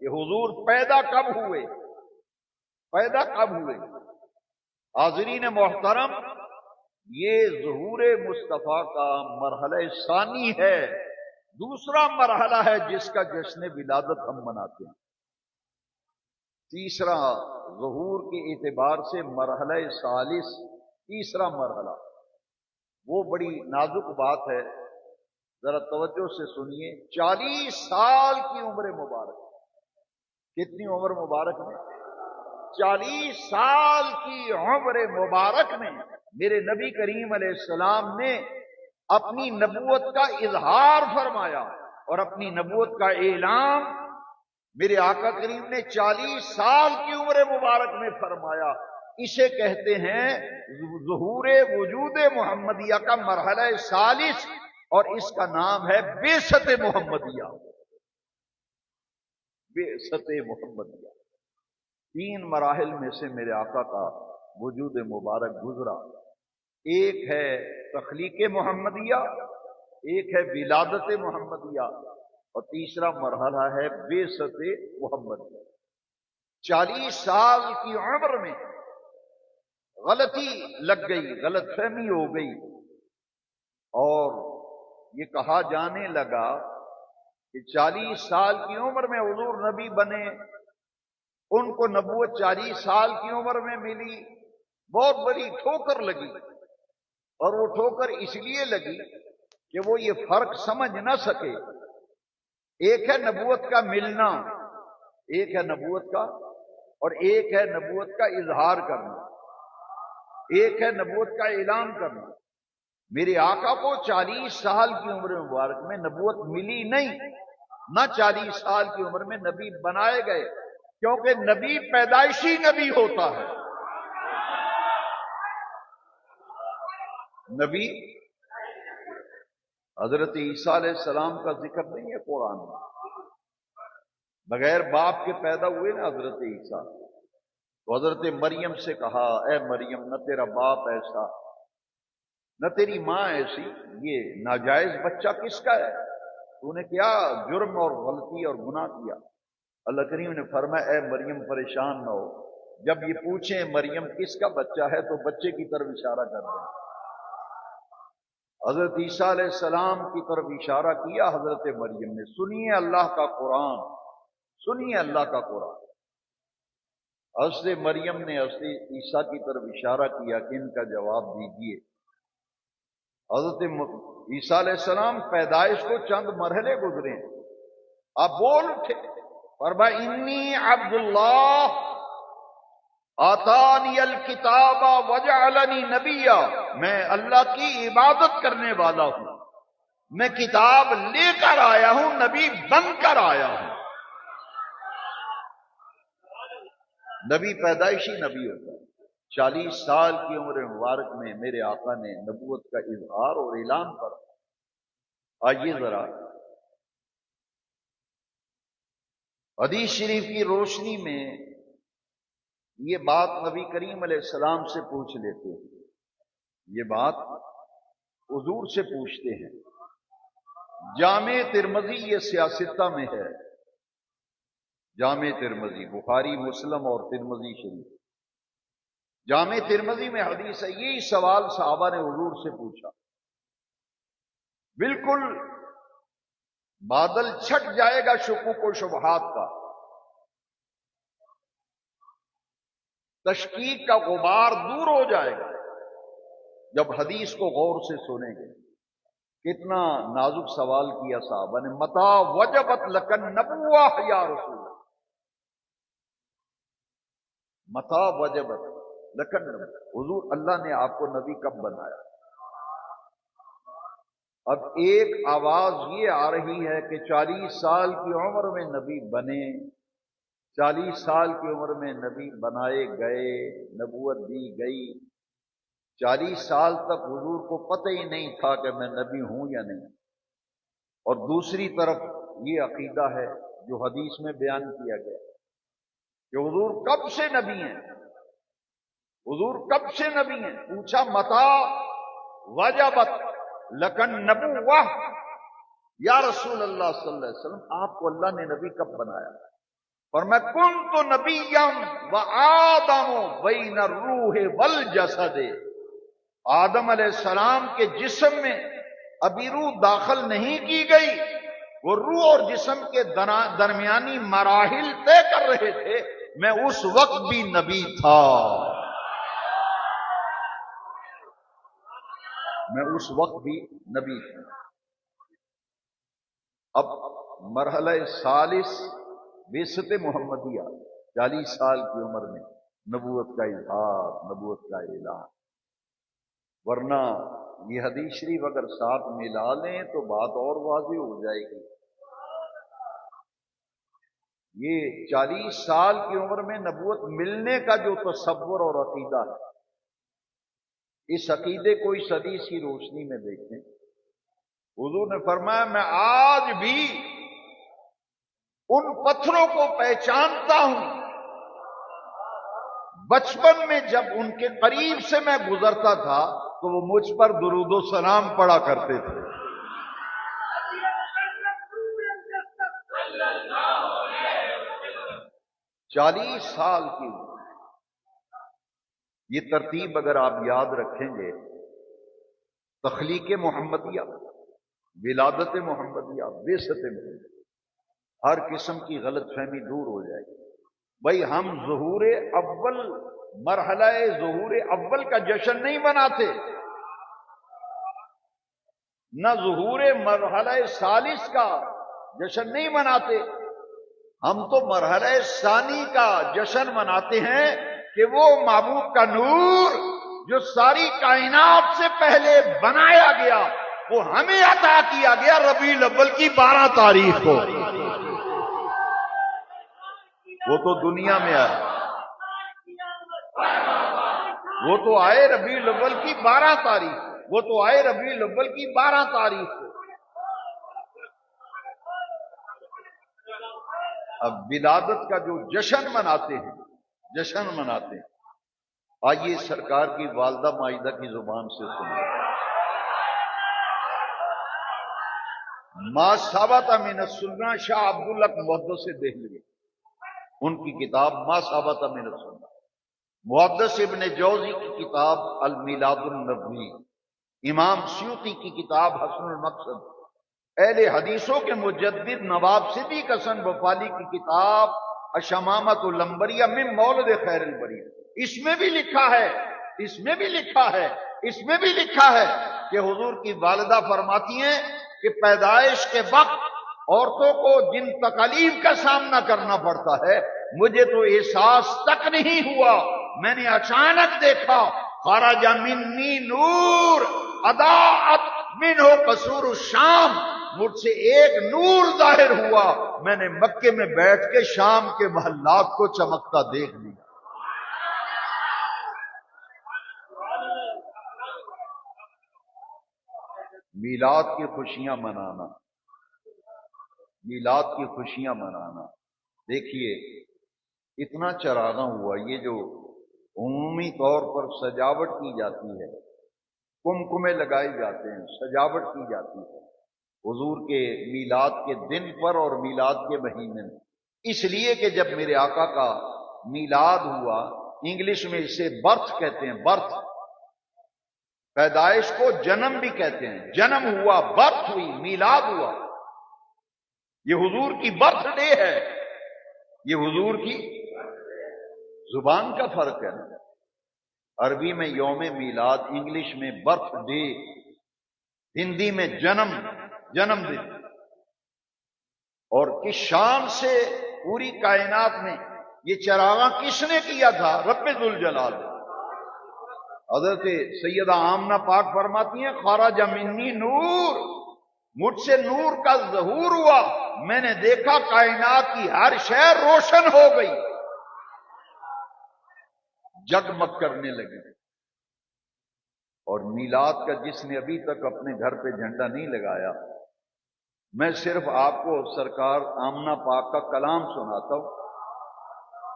کہ حضور پیدا کب ہوئے، پیدا کب ہوئے۔ حاضرین محترم، یہ ظہور مصطفیٰ کا مرحلہ ثانی ہے، دوسرا مرحلہ ہے جس کا جشن ولادت ہم مناتے ہیں۔ تیسرا ظہور کے اعتبار سے مرحلہ ثالث، تیسرا مرحلہ، وہ بڑی نازک بات ہے، ذرا توجہ سے سنیے۔ 40 سال کی عمر مبارک، کتنی عمر مبارک میں؟ 40 سال کی عمر مبارک میں میرے نبی کریم علیہ السلام نے اپنی نبوت کا اظہار فرمایا اور اپنی نبوت کا اعلان میرے آقا کریم نے 40 سال کی عمر مبارک میں فرمایا۔ اسے کہتے ہیں ظہور وجود محمدیہ کا مرحلہ ثالث، اور اس کا نام ہے بعثت محمدیہ۔ بعثت محمدیہ 3 مراحل میں سے میرے آقا کا وجود مبارک گزرا۔ ایک ہے تخلیق محمدیہ، ایک ہے ولادت محمدیہ، اور تیسرا مرحلہ ہے بعثت محمدیہ۔ 40 سال کی عمر میں غلطی لگ گئی، غلط فہمی ہو گئی، اور یہ کہا جانے لگا کہ 40 سال کی عمر میں حضور نبی بنے، ان کو نبوت 40 سال کی عمر میں ملی۔ بہت بڑی ٹھوکر لگی، اور وہ ٹھوکر اس لیے لگی کہ وہ یہ فرق سمجھ نہ سکے۔ ایک ہے نبوت کا ملنا، ایک ہے نبوت کا، اور ایک ہے نبوت کا اظہار کرنا، ایک ہے نبوت کا اعلان کرنا۔ میرے آقا کو 40 سال کی عمر مبارک میں نبوت ملی نہیں، نہ 40 سال کی عمر میں نبی بنائے گئے، کیونکہ نبی پیدائشی نبی ہوتا ہے۔ نبی حضرت عیسیٰ علیہ السلام کا ذکر نہیں ہے قرآن میں، بغیر باپ کے پیدا ہوئے نا حضرت عیسیٰ، تو حضرت مریم سے کہا اے مریم نہ تیرا باپ ایسا نہ تیری ماں ایسی، یہ ناجائز بچہ کس کا ہے؟ تو نے کیا جرم اور غلطی اور گناہ کیا؟ اللہ کریم نے فرمایا اے مریم پریشان نہ ہو، جب یہ پوچھیں مریم کس کا بچہ ہے تو بچے کی طرف اشارہ کر دیں۔ حضرت عیسیٰ علیہ السلام کی طرف اشارہ کیا حضرت مریم نے، سنیے اللہ کا قرآن، سنیے اللہ کا قرآن۔ حضرت مریم نے حضرت عیسیٰ کی طرف اشارہ کیا کہ ان کا جواب دیجیے۔ حضرت عیسیٰ علیہ السلام پیدائش کو چند مرحلے گزرے، آپ بول اٹھے، فرمایا انی عبد اللہ آتانی الکتاب وجعلنی نبیا، میں اللہ کی عبادت کرنے والا ہوں، میں کتاب لے کر آیا ہوں، نبی بن کر آیا ہوں۔ نبی پیدائشی نبی ہوتا ہے۔ 40 سال کی عمر مبارک میں میرے آقا نے نبوت کا اظہار اور اعلان کر۔ آئیے ذرا حدیث شریف کی روشنی میں یہ بات نبی کریم علیہ السلام سے پوچھ لیتے ہیں، یہ بات حضور سے پوچھتے ہیں۔ جامع ترمذی یہ سیاستہ میں ہے، جامع ترمذی، بخاری مسلم اور ترمذی شریف، جامع ترمذی میں حدیث ہے، یہی سوال صحابہ نے حضور سے پوچھا۔ بالکل بادل چھٹ جائے گا شکوک و شبہات کا، تشکیک کا غبار دور ہو جائے گا جب حدیث کو غور سے سنیں گے۔ کتنا نازک سوال کیا صحابہ نے، متا وجبت لکن نبوہ یا رسول اللہ، متا وجبت لکن نبوہ، حضور اللہ نے آپ کو نبی کب بنایا؟ اب ایک آواز یہ آ رہی ہے کہ 40 سال کی عمر میں نبی بنے، 40 سال کی عمر میں نبی بنائے گئے، نبوت دی گئی، 40 سال تک حضور کو پتہ ہی نہیں تھا کہ میں نبی ہوں یا نہیں۔ اور دوسری طرف یہ عقیدہ ہے جو حدیث میں بیان کیا گیا کہ حضور کب سے نبی ہیں، حضور کب سے نبی ہیں؟ پوچھا متا وجبت لکن نبوہ، یا رسول اللہ صلی اللہ علیہ وسلم آپ کو اللہ نے نبی کب بنایا؟ اور میں کنت نبیا وآدم بین الروح والجسد، آدم علیہ السلام کے جسم میں ابھی روح داخل نہیں کی گئی، وہ روح اور جسم کے درمیانی مراحل طے کر رہے تھے، میں اس وقت بھی نبی تھا، میں اس وقت بھی نبی تھا۔ اب مرحلہ ثالث بعثت محمدیہ، 40 سال کی عمر میں نبوت کا اظہار، نبوت کا اعلان۔ ورنہ یہ حدیث شریف اگر ساتھ ملا لیں تو بات اور واضح ہو جائے گی۔ یہ 40 سال کی عمر میں نبوت ملنے کا جو تصور اور عقیدہ ہے، اس عقیدے کو اس حدیث کی روشنی میں دیکھیں۔ حضور نے فرمایا میں آج بھی ان پتھروں کو پہچانتا ہوں، بچپن میں جب ان کے قریب سے میں گزرتا تھا تو وہ مجھ پر درود و سلام پڑا کرتے تھے۔ چالیس سال کی یہ ترتیب اگر آپ یاد رکھیں گے، تخلیق محمدیہ، ولادت محمدیہ، بعثت محمدیہ، ہر قسم کی غلط فہمی دور ہو جائے گی۔ بھائی ہم ظہور اول، مرحلہ ظہور اول کا جشن نہیں مناتے، نہ ظہور مرحلہ ثالث کا جشن نہیں مناتے، ہم تو مرحلہ ثانی کا جشن مناتے ہیں کہ وہ محبوب کا نور جو ساری کائنات سے پہلے بنایا گیا وہ ہمیں عطا کیا گیا ربیع الاول کی 12 تاریخ کو. وہ تو دنیا میں آئے، وہ تو آئے ربیع الاول کی 12 تاریخ، وہ تو آئے ربیع الاول کی 12 تاریخ کو. اب ولادت کا جو جشن مناتے ہیں، آئیے سرکار کی والدہ مائدہ کی زبان سے سنیں. ما ثابت من السنہ، شاہ عبداللہ محدث دہلوی، ان کی کتاب ما ثابت من السنہ. محدث ابن جوزی کی کتاب المیلاد النبوی، امام سیوطی کی کتاب حسن المقصد، اہل حدیثوں کے مجدد نواب صدیق حسن وفالی کی کتاب الشمامۃ العنبریہ من مولد خیر البریہ، اس میں بھی لکھا ہے کہ حضور کی والدہ فرماتی ہیں کہ پیدائش کے وقت عورتوں کو جن تکالیف کا سامنا کرنا پڑتا ہے مجھے تو احساس تک نہیں ہوا، میں نے اچانک دیکھا خرج منی نور اضاءت منہ قصور الشام، مجھ سے ایک نور ظاہر ہوا، میں نے مکے میں بیٹھ کے شام کے محلات کو چمکتا دیکھ لیا. میلاد کی خوشیاں منانا، دیکھیے اتنا چراغاں ہوا. یہ جو عمومی طور پر سجاوٹ کی جاتی ہے، کمکمے لگائے جاتے ہیں، سجاوٹ کی جاتی ہے حضور کے میلاد کے دن پر اور میلاد کے مہینے میں، اس لیے کہ جب میرے آقا کا میلاد ہوا، انگلش میں اسے برتھ کہتے ہیں، برتھ، پیدائش کو جنم بھی کہتے ہیں، جنم ہوا، برتھ ہوئی، میلاد ہوا. یہ حضور کی برتھ ڈے ہے، یہ حضور کی زبان کا فرق ہے. عربی میں یوم میلاد، انگلش میں برتھ ڈے، ہندی میں جنم دن. اور کس شان سے پوری کائنات میں یہ چراغاں کس نے کیا تھا؟ رب ذوالجلال. حضرت سیدہ آمنہ پاک فرماتی ہیں خرج منی نور، مجھ سے نور کا ظہور ہوا، میں نے دیکھا کائنات کی ہر شے روشن ہو گئی، جگمگ کرنے لگی. اور میلاد کا جس نے ابھی تک اپنے گھر پہ جھنڈا نہیں لگایا، میں صرف آپ کو سرکار آمنہ پاک کا کلام سناتا ہوں،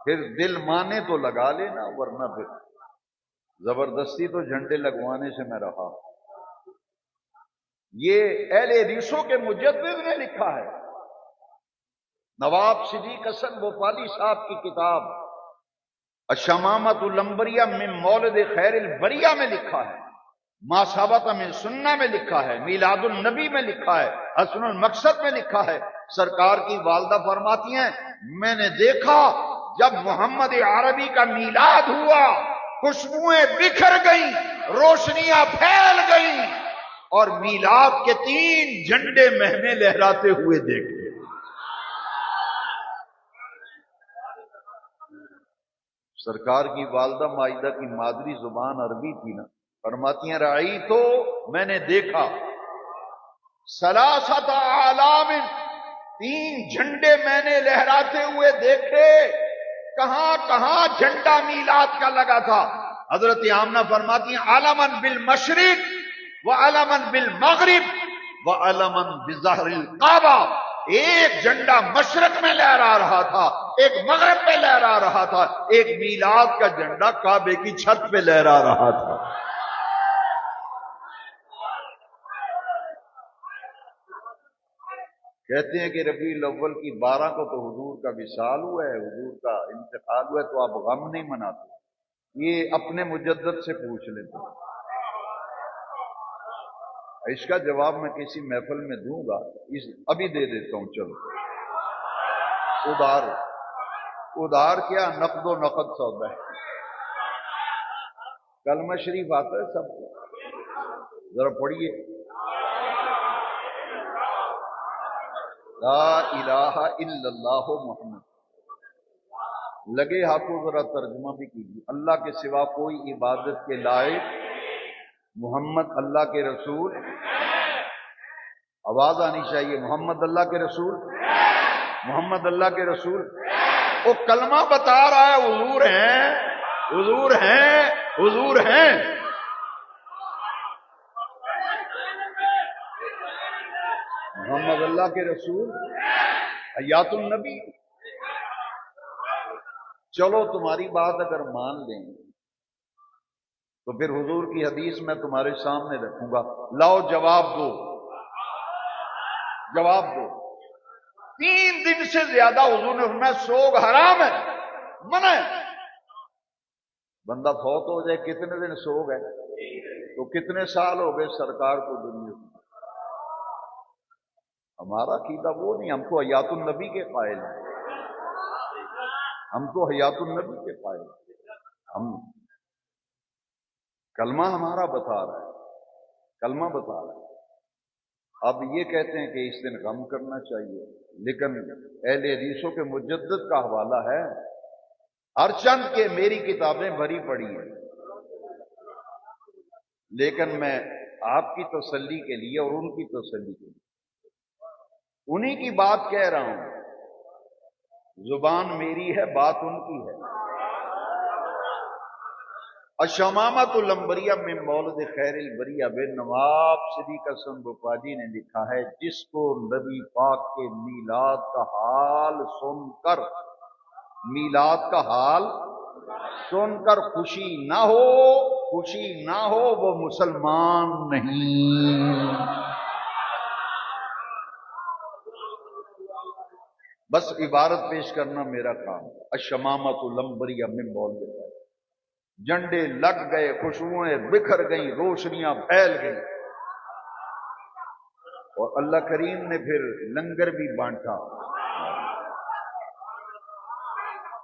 پھر دل مانے تو لگا لینا، ورنہ پھر زبردستی تو جھنڈے لگوانے سے میں رہا. یہ اہل حدیثوں کے مجدد نے لکھا ہے، نواب صدیق حسن وفالی صاحب کی کتاب الشمامۃ العنبریہ من مولد خیر البریہ میں لکھا ہے، ما ثبت من سنہ میں لکھا ہے، میلاد النبی میں لکھا ہے، حسن المقصد میں لکھا ہے. سرکار کی والدہ فرماتی ہیں میں نے دیکھا جب محمد عربی کا میلاد ہوا، خوشبوئیں بکھر گئیں، روشنیاں پھیل گئیں، اور میلاد کے 3 جھنڈے مہنے لہراتے ہوئے دیکھے. سرکار کی والدہ مائدہ کی مادری زبان عربی تھی نا، فرماتی ہیں رعی تو میں نے دیکھا ثلاثۃ اعلام، 3 جھنڈے میں نے لہراتے ہوئے دیکھے. کہاں کہاں جھنڈا میلاد کا لگا تھا؟ حضرت آمنہ فرماتی ہیں علمن بالمشرق وعلمن بالمغرب وعلمن بظہر الکعبہ. ایک جھنڈا مشرق میں لہرا رہا تھا، ایک مغرب پہ لہرا رہا تھا، ایک میلاد کا جھنڈا کعبے کی چھت پہ لہرا رہا تھا. کہتے ہیں کہ ربیع الاول کی 12 کو تو حضور کا وصال ہوا ہے، حضور کا انتقال ہوا ہے، تو آپ غم نہیں مناتے. یہ اپنے مجدد سے پوچھ لیتے. اس کا جواب میں کسی محفل میں دوں گا، ابھی دے دیتا ہوں. چلو ادھار کیا، نقد و نقد سودا ہے. کلمہ شریف آتا ہے سب کو، ذرا پڑھیے لا الہ الا اللہ محمد. لگے ہاتھوں ذرا ترجمہ بھی کیجیے. اللہ کے سوا کوئی عبادت کے لائق، محمد اللہ کے رسول. آواز آنی چاہیے، محمد اللہ کے رسول، محمد اللہ کے رسول. وہ کلمہ بتا رہا ہے حضور ہیں، حضور ہیں، حضور ہیں. محمد اللہ کے رسول، حیات النبی. چلو تمہاری بات اگر مان لیں تو پھر حضور کی حدیث میں تمہارے سامنے رکھوں گا. لاؤ جواب دو، جواب دو. 3 دن سے زیادہ حضور نے فرمایا سوگ حرام ہے، منع ہے. بندہ فوت ہو جائے کتنے دن سوگ ہے؟ تو کتنے سال ہو گئے سرکار کو دنیا میں؟ ہمارا عقیدہ وہ نہیں، ہم تو حیات النبی کے قائل ہیں، ہم تو حیات النبی کے قائل ہیں. ہم کلمہ ہمارا بتا رہا ہے، کلمہ بتا رہا ہے. اب یہ کہتے ہیں کہ اس دن غم کرنا چاہیے، لیکن اہل حدیثوں کے مجدد کا حوالہ ہے، ہر چند کے میری کتابیں بھری پڑی ہیں، لیکن میں آپ کی تسلی کے لیے اور ان کی تسلی کے لیے انہی کی بات کہہ رہا ہوں. زبان میری ہے، بات ان کی ہے. الشمامۃ الانبریہ من مولد خیر البریہ بن نواب صدیق حسن بخاری نے لکھا ہے، جس کو نبی پاک کے میلاد کا حال سن کر، میلاد کا حال سن کر خوشی نہ ہو، خوشی نہ ہو، وہ مسلمان نہیں. بس عبارت پیش کرنا میرا کام. الشمامۃ الانبریہ من مولد خیر، جھنڈے لگ گئے، خوشبوئیں بکھر گئیں، روشنیاں پھیل گئیں، اور اللہ کریم نے پھر لنگر بھی بانٹا.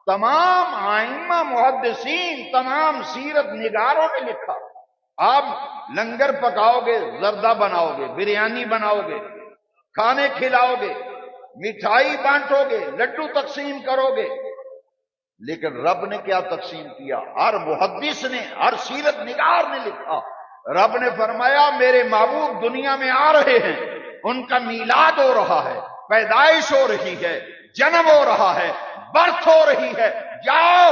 تمام ائمہ محدثین، تمام سیرت نگاروں نے لکھا، آپ لنگر پکاؤ گے، زردہ بناؤ گے، بریانی بناؤ گے، کھانے کھلاؤ گے، مٹھائی بانٹو گے، لڈو تقسیم کرو گے، لیکن رب نے کیا تقسیم کیا؟ ہر محدث نے، ہر سیرت نگار نے لکھا، رب نے فرمایا میرے معبود دنیا میں آ رہے ہیں، ان کا میلاد ہو رہا ہے، پیدائش ہو رہی ہے، جنم ہو رہا ہے، برتھ ہو رہی ہے. جاؤ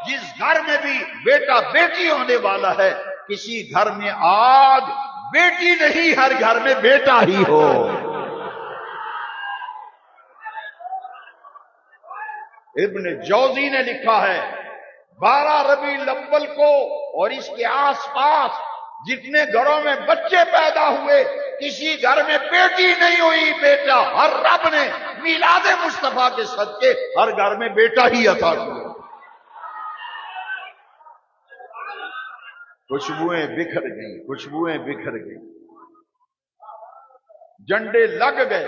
جس گھر میں بھی بیٹا بیٹی ہونے والا ہے، کسی گھر میں آج بیٹی نہیں، ہر گھر میں بیٹا ہی ہو. ابن جوزی نے لکھا ہے 12 ربیع الاول کو اور اس کے آس پاس جتنے گھروں میں بچے پیدا ہوئے، کسی گھر میں بیٹی نہیں ہوئی، بیٹا. ہر رب نے میلاد مصطفیٰ کے صدقے ہر گھر میں بیٹا ہی عطا کیا. خوشبوئیں بکھر گئیں، خوشبوئیں بکھر گئیں، جھنڈے لگ گئے،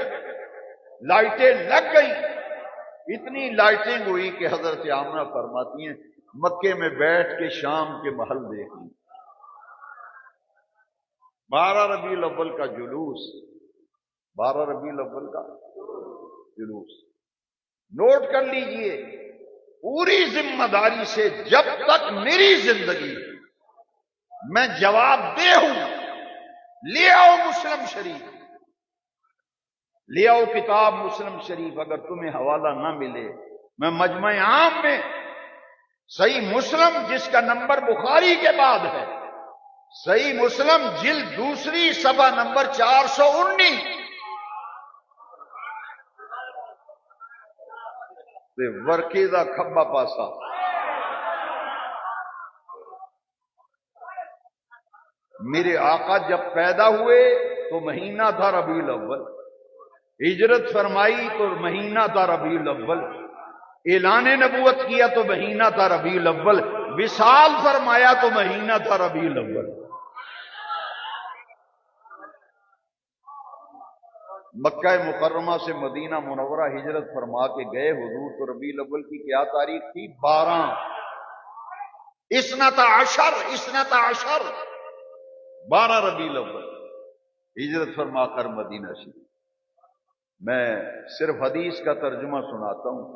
لائٹیں لگ گئیں. اتنی لائٹنگ ہوئی کہ حضرت آمنہ فرماتی ہیں مکے میں بیٹھ کے شام کے محل دیکھ لی. 12 ربیع الاول کا جلوس، 12 ربیع الاول کا جلوس. نوٹ کر لیجئے، پوری ذمہ داری سے جب تک میری زندگی میں جواب دہ ہوں، لے آؤ مسلم شریف، لے آؤ کتاب مسلم شریف. اگر تمہیں حوالہ نہ ملے، میں مجمع عام میں صحیح مسلم جس کا نمبر بخاری کے بعد ہے، صحیح مسلم جلد دوسری صفحہ نمبر 419 ورقے دا کھبا پاسا، میرے آقا جب پیدا ہوئے تو مہینہ تھا ربیع الاول، ہجرت فرمائی تو مہینہ تھا ربیع الاول، اعلان نبوت کیا تو مہینہ تھا ربیع الاول، وصال فرمایا تو مہینہ تھا ربیع الاول. مکہ مکرمہ سے مدینہ منورہ ہجرت فرما کے گئے حضور تو ربیع الاول کی کیا تاریخ تھی؟ 12. اثنتا عشر 12 ربیع الاول ہجرت فرما کر مدینہ شریف. میں صرف حدیث کا ترجمہ سناتا ہوں.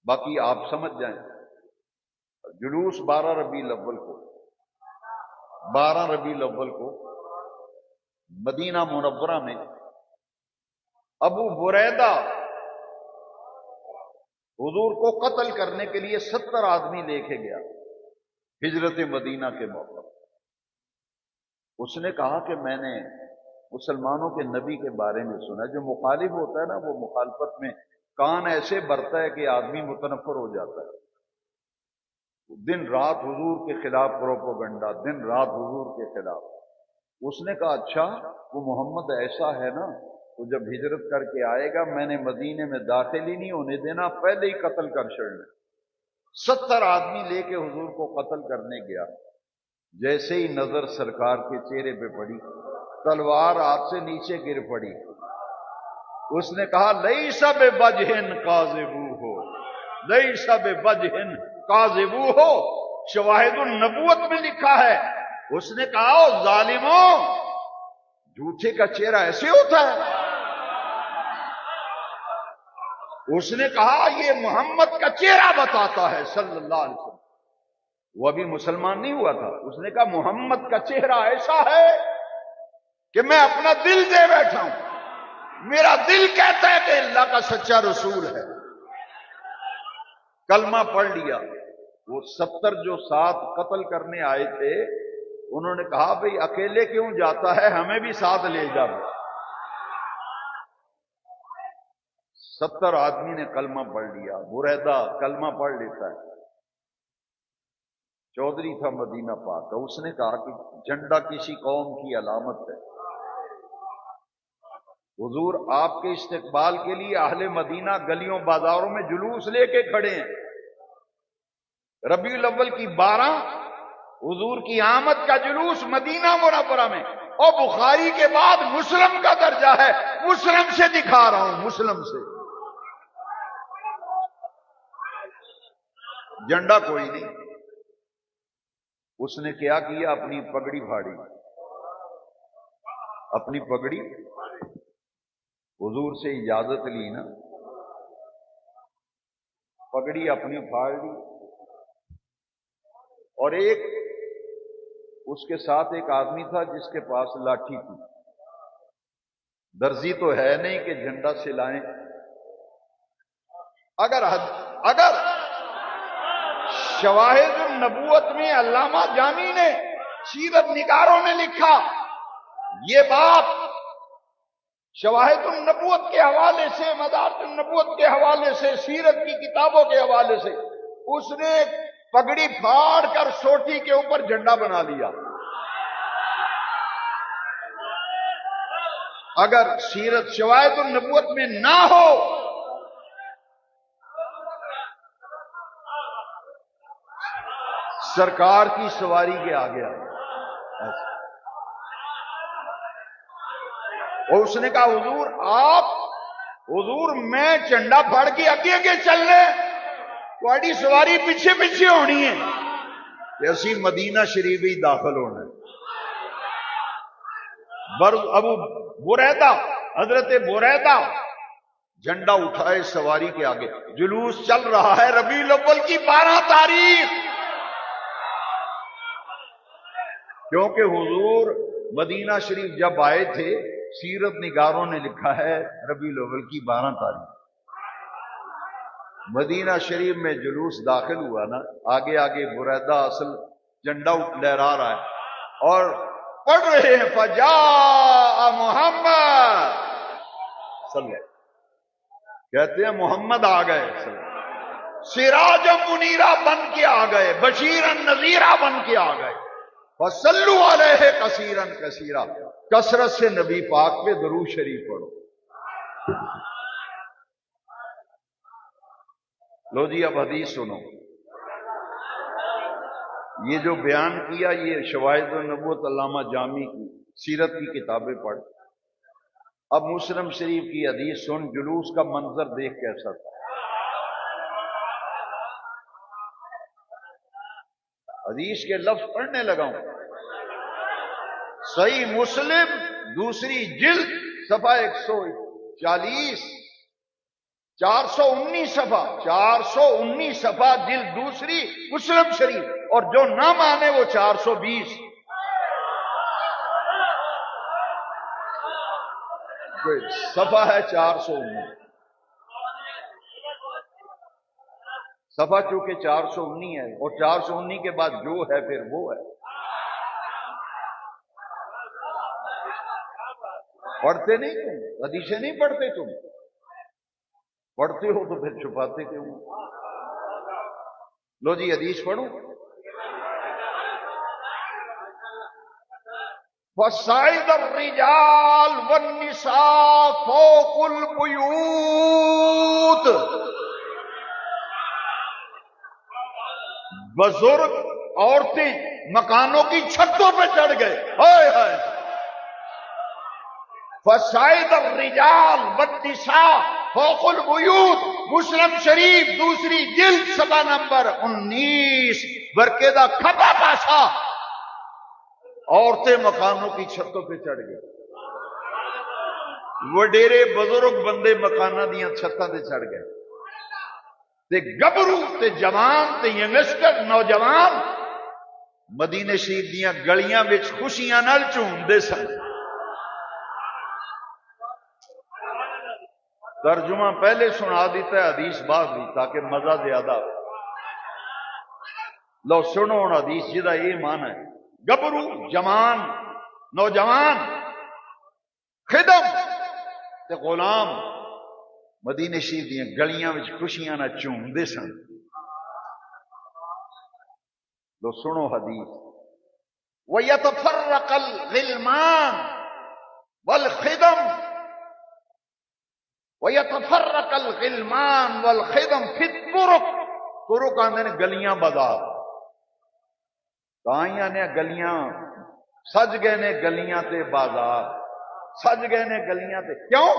باقی آپ سمجھ جائیں۔ جلوس 12 ربیع الاول کو مدینہ منورہ میں ابو بریدہ حضور کو قتل کرنے کے لیے 70 آدمی لے کے گیا ہجرت مدینہ کے موقع پر۔ اس نے کہا کہ میں نے مسلمانوں کے نبی کے بارے میں سنا، جو مخالف ہوتا ہے نا وہ مخالفت میں کان ایسے برتا ہے کہ آدمی متنفر ہو جاتا ہے۔ دن رات حضور کے خلاف پروپیگنڈا، دن رات حضور کے خلاف۔ اس نے کہا اچھا وہ محمد ایسا ہے نا، تو جب ہجرت کر کے آئے گا میں نے مدینے میں داخل ہی نہیں ہونے دینا، پہلے ہی قتل کر چھڑنا۔ 70 آدمی لے کے حضور کو قتل کرنے گیا۔ جیسے ہی نظر سرکار کے چہرے پہ پڑی، تلوار ہاتھ سے نیچے گر پڑی۔ اس نے کہا لیس بوجہن کاذبوہ، لیس بوجہن کاذبوہ، شواہد النبوت میں لکھا ہے۔ اس نے کہا او ظالموں، جھوٹے کا چہرہ ایسے ہوتا ہے؟ اس نے کہا یہ محمد کا چہرہ بتاتا ہے صلی اللہ علیہ وسلم۔ وہ ابھی مسلمان نہیں ہوا تھا۔ اس نے کہا محمد کا چہرہ ایسا ہے کہ میں اپنا دل دے بیٹھا ہوں، میرا دل کہتا ہے کہ اللہ کا سچا رسول ہے۔ کلمہ پڑھ لیا۔ وہ 70 جو ساتھ قتل کرنے آئے تھے انہوں نے کہا بھئی اکیلے کیوں جاتا ہے، ہمیں بھی ساتھ لے جا۔ 70 آدمی نے کلمہ پڑھ لیا۔ بریدہ کلمہ پڑھ لیتا ہے، چودھری تھا مدینہ پاک کا۔ اس نے کہا کہ جھنڈا کسی قوم کی علامت ہے، حضور آپ کے استقبال کے لیے اہل مدینہ گلیوں بازاروں میں جلوس لے کے کھڑے ہیں۔ ربیع الاول کی 12 حضور کی آمد کا جلوس مدینہ منورہ میں، اور بخاری کے بعد مسلم کا درجہ ہے، مسلم سے دکھا رہا ہوں، مسلم سے۔ جھنڈا کوئی نہیں۔ اس نے کیا کیا، اپنی پگڑی پھاڑی، اپنی پگڑی، حضور سے اجازت لی نا، پگڑی اپنی پھاڑ لی۔ اور ایک اس کے ساتھ ایک آدمی تھا جس کے پاس لاٹھی تھی۔ درزی تو ہے نہیں کہ جھنڈا سلائیں۔ اگر شواہد النبوت میں علامہ جامی نے، سیرت نگاروں نے لکھا یہ بات شواہد النبوت کے حوالے سے، مدارج النبوت کے حوالے سے، سیرت کی کتابوں کے حوالے سے، اس نے پگڑی پھاڑ کر سوٹی کے اوپر جھنڈا بنا لیا۔ اگر سیرت شواہد النبوت میں نہ ہو سرکار کی سواری کے آگے آ گیا۔ اور اس نے کہا حضور میں جھنڈا پھاڑ کے آگے آگے چل رہے، تھوڑی سواری پیچھے پیچھے ہونی ہے کہ اسی مدینہ شریف ہی داخل ہونا ہے۔ ابو بریدہ، حضرت بریدہ جھنڈا اٹھائے سواری کے آگے، جلوس چل رہا ہے۔ ربیع الاول کی 12 تاریخ، کیونکہ حضور مدینہ شریف جب آئے تھے سیرت نگاروں نے لکھا ہے ربیع الاول کی 12 تاریخ۔ مدینہ شریف میں جلوس داخل ہوا نا، آگے آگے بریدہ اصل جھنڈا لہرا رہا ہے اور پڑھ رہے ہیں فجاء محمد صلی اللہ، کہتے ہیں محمد آ گئے، سراج منیرہ بن کے آ گئے، بشیرن نذیرہ بن کے آ گئے۔ وصلوا علیہ کثیرا کثیرا، کثرت سے نبی پاک پہ درود شریف پڑھو۔ لو جی اب حدیث سنو۔ یہ جو بیان کیا یہ شواہد النبوت علامہ جامی کی سیرت کی کتابیں پڑھ۔ اب مسلم شریف کی حدیث سن، جلوس کا منظر دیکھ کیسا تھا۔ حدیث کے لفظ پڑھنے لگا ہوں۔ صحیح مسلم 2 جلد صفحہ 140، 419 صفحہ، 419 صفحہ جلد دوسری مسلم شریف، اور جو نہ مانے وہ 420 صفحہ ہے 419 صفحہ، چونکہ 419 ہے، اور 419 کے بعد جو ہے پھر وہ ہے۔ پڑھتے نہیں تم حدیثیں نہیں پڑھتے، تم پڑھتے ہو تو پھر چھپاتے کیوں؟ لو جی حدیث پڑھو۔ فَصَعِدَ الرِّجَالُ وَالنِّسَاءُ فَوْقَ الْبُيُوتِ، بزرگ عورتیں مکانوں کی چھتوں پہ چڑھ گئے۔ ہائے ہائے۔ فَصَعِدَ الرِّجَالُ وَالنِّسَاءُ فَوْقَ الْبُيُوتِ، مسلم شریف دوسری جلد صفحہ نمبر 19، برکے دا کھبا پاسا، عورتیں مکانوں کی چھتوں پہ چڑھ گئے۔ وڈیرے بزرگ بندے مکانہ دیاں چھتاں تے چڑھ گئے، تے گبرو تے جوان تے ینگسٹر نوجوان مدینے شریف دیاں گلیاں وچ خوشیاں نال جھومدے سن۔ ترجمہ پہلے سنا دیتا ہے، حدیث بعد دی، تاکہ مزہ زیادہ ہو۔ لو سنو حدیث جدا یہ معنی ہے، گبرو جوان نوجوان خدم تے غلام مدینے شریف دیاں گلیاں وچ خوشیاں نہ جھومدے سن۔ لو سنو حدیث، وَيَتَفَرَّقَ الْغِلْمَانُ وَالْخِدَمُ، وَيَتَفَرَّقَ الْغِلْمَانُ وَالْخِدَمُ فِي الطُّرُقِ، طرق آندے نے گلیاں بازار، تائیاں نے گلیاں سج گئے نے، گلیاں تے بازار سج گئے نے گلیاں تے، کیوں؟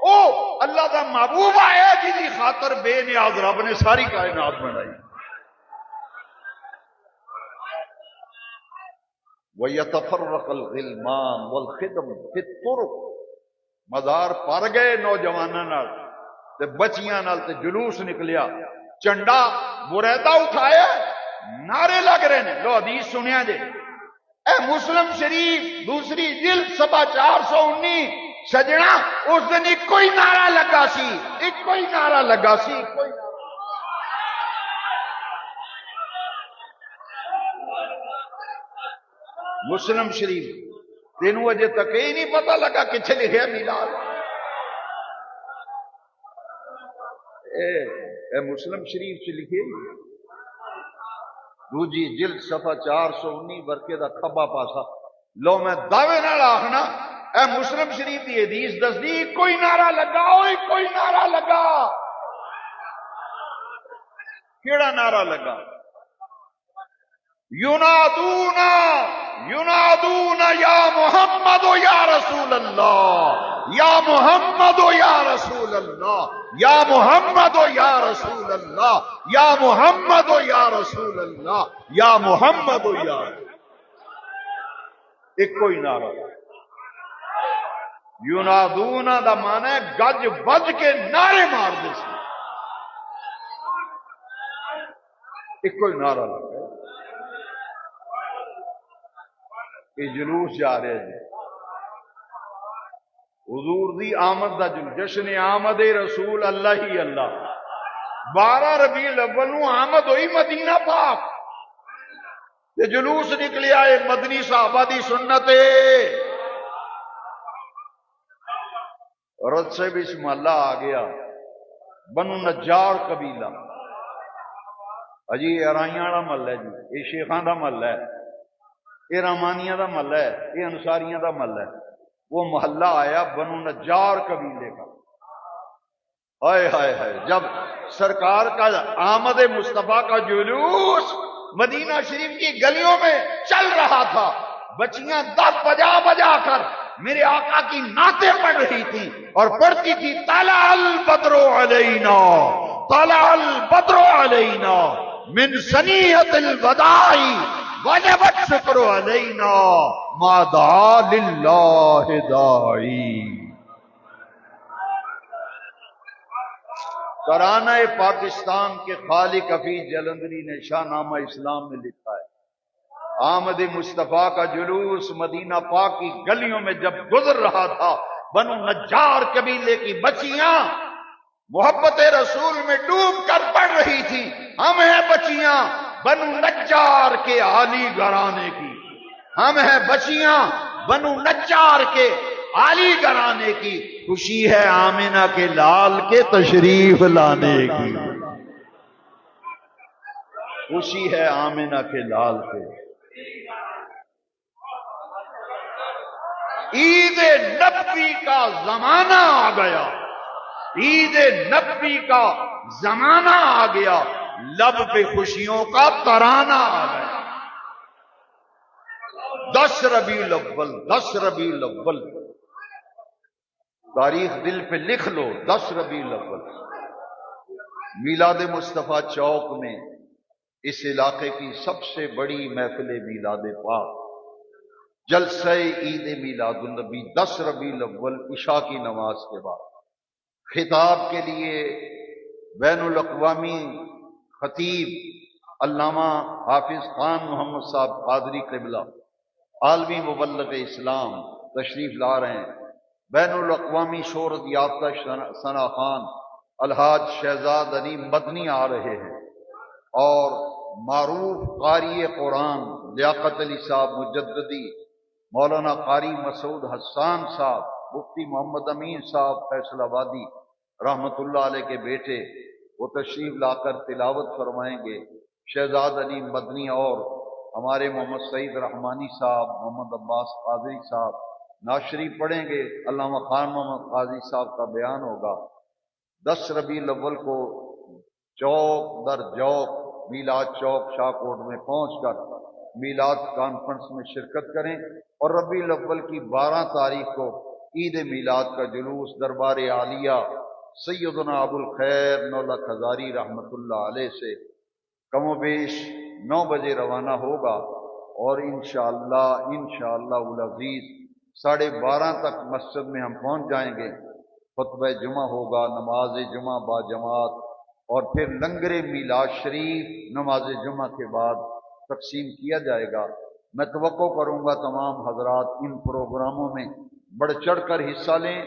او اللہ دا محبوب آیا جی دی خاطر بے نیاز رب نے ساری کائنات بنائی۔ وَيَتَفَرَّقَ الْغِلْمَانُ وَالْخِدَمُ فِي الطُّرُقِ، مزار پر گئے نوجواناں نال تے بچیاں نال تے جلوس نکلیا، چنڈا بریدہ اٹھایا، نعرے لگ رہے ہیں۔ لو حدیث سنیا جے، اے مسلم شریف دوسری جلد صفحہ 419، سجنا اس دن ایک کوئی نعرہ لگا سی، ایک کوئی نعرہ لگا سی، ایک کوئی نعرہ۔ مسلم شریف تینوں اجے تک ہی نہیں پتہ لگا کتنے لکھے میلاد؟ اے مسلم شریف سے لکھے دوجی جلد صفحہ 419 برکے دا کھبا پاسا۔ لو میں دعوے نال آخنا، اے مسلم شریف دی حدیث دسدی کوئی نعرہ لگا، کوئی نعرہ لگا۔ کیڑا نعرہ لگا؟ ینادونا ینادونا یا محمد یا رسول اللہ، یا محمد یا رسول اللہ، یا محمد یا رسول اللہ، یا محمد یا رسول اللہ، یا محمد یا رسول۔ ایک کوئی نعرہ۔ ینادونا دا معنی ہے گج بج کے نعرے مار دے سی۔ ایک کوئی نعرہ لگا، یہ جلوس جا رہے ہیں حضور دی آمد دا جلوس، جشن آمد رسول اللہ ہی اللہ۔ 12 ربیع الاول نو آمد ہوئی مدینہ پاک، یہ جلوس نکلیا ہے مدنی صحابہ دی سنت ہے۔ رد سے بھی اس محلہ آ گیا، بنو نجار قبیلہ، اجی ارائیاں والا محلہ ہے جی، یہ شیخاں دا محلہ ہے، یہ رحمانیہ دا محلہ ہے، یہ انصاریہ دا محلہ ہے۔ وہ محلہ آیا بنو نجار قبیلے کا۔ ہائے ہائے ہائے، جب سرکار کا آمد مصطفیٰ کا جلوس مدینہ شریف کی گلیوں میں چل رہا تھا، بچیاں دف بجا بجا کر میرے آقا کی نعتیں پڑھ رہی تھی اور پڑھتی تھی طلع البدر علینا، طلع البدر علینا من ثنیۃ الوداع وجب الشکر علینا ما دعا للہ داعی۔ ترانہ پاکستان کے خالق حفیظ جلندری نے شاہ نامہ اسلام میں لکھا ہے، آمد مصطفیٰ کا جلوس مدینہ پاک کی گلیوں میں جب گزر رہا تھا، بنو نجار قبیلے کی بچیاں محبت رسول میں ڈوب کر پڑھ رہی تھی، ہم ہیں بچیاں بنو نجار کے عالی گھرانے کی، ہم ہیں بچیاں بنو نجار کے عالی گھرانے کی، خوشی ہے آمنہ کے لال کے تشریف لانے کی، خوشی ہے آمنہ کے لال کے۔ عید نبوی کا زمانہ آ گیا، عید نبوی کا زمانہ آ گیا، لب پہ خوشیوں کا ترانہ آ گیا۔ 10 ربیع الاول، 10 ربیع الاول، تاریخ دل پہ لکھ لو، 10 ربیع الاول میلاد مصطفیٰ چوک میں اس علاقے کی سب سے بڑی محفل میلاد پاک، جلسہ عید میلاد النبی، 10 ربیع الاول عشاء کی نماز کے بعد خطاب کے لیے بین الاقوامی خطیب علامہ حافظ خان محمد صاحب قادری قبلہ عالمی مبلغ اسلام تشریف لا رہے ہیں۔ بین الاقوامی شہرت یافتہ ثنا خان الحاج شہزاد علی مدنی آ رہے ہیں، اور معروف قاری قرآن لیاقت علی صاحب مجددی، مولانا قاری مسعود حسان صاحب، مفتی محمد امین صاحب فیصل آبادی رحمت اللہ علیہ کے بیٹے، وہ تشریف لا کر تلاوت فرمائیں گے۔ شہزاد علی مدنی اور ہمارے محمد سعید رحمانی صاحب، محمد عباس قادری صاحب ناشری پڑھیں گے، علامہ خان محمد قاضی صاحب کا بیان ہوگا۔ 10 ربیع الاول کو چوک در چوک میلاد چوک شاہ کوٹ میں پہنچ کر میلاد کانفرنس میں شرکت کریں، اور ربیع الاول کی 12 تاریخ کو عید میلاد کا جلوس دربار عالیہ سیدنا ابو الخیر نولک ہزاری رحمت اللہ علیہ سے کم و بیش 9 بجے روانہ ہوگا، اور انشاءاللہ العزیز 12:30 تک مسجد میں ہم پہنچ جائیں گے۔ خطبہ جمعہ ہوگا، نماز جمعہ با جماعت، اور پھر لنگر میلاد شریف نماز جمعہ کے بعد تقسیم کیا جائے گا۔ میں توقع کروں گا تمام حضرات ان پروگراموں میں بڑھ چڑھ کر حصہ لیں۔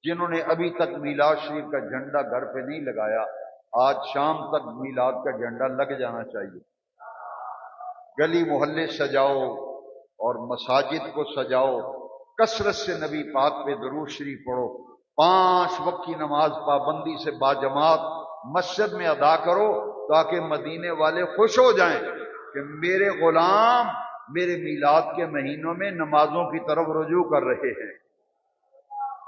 جنہوں نے ابھی تک میلاد شریف کا جھنڈا گھر پہ نہیں لگایا، آج شام تک میلاد کا جھنڈا لگ جانا چاہیے۔ گلی محلے سجاؤ اور مساجد کو سجاؤ، کثرت سے نبی پاک پہ درود شریف پڑھو، 5 وقت کی نماز پابندی سے باجماعت مسجد میں ادا کرو، تاکہ مدینے والے خوش ہو جائیں کہ میرے غلام میرے میلاد کے مہینوں میں نمازوں کی طرف رجوع کر رہے ہیں،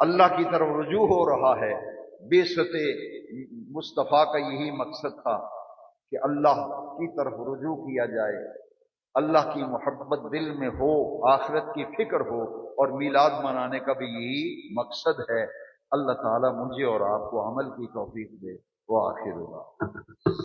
اللہ کی طرف رجوع ہو رہا ہے۔ بعثت مصطفیٰ کا یہی مقصد تھا کہ اللہ کی طرف رجوع کیا جائے، اللہ کی محبت دل میں ہو، آخرت کی فکر ہو، اور میلاد منانے کا بھی یہی مقصد ہے۔ اللہ تعالیٰ مجھے اور آپ کو عمل کی توفیق دے۔ وآخر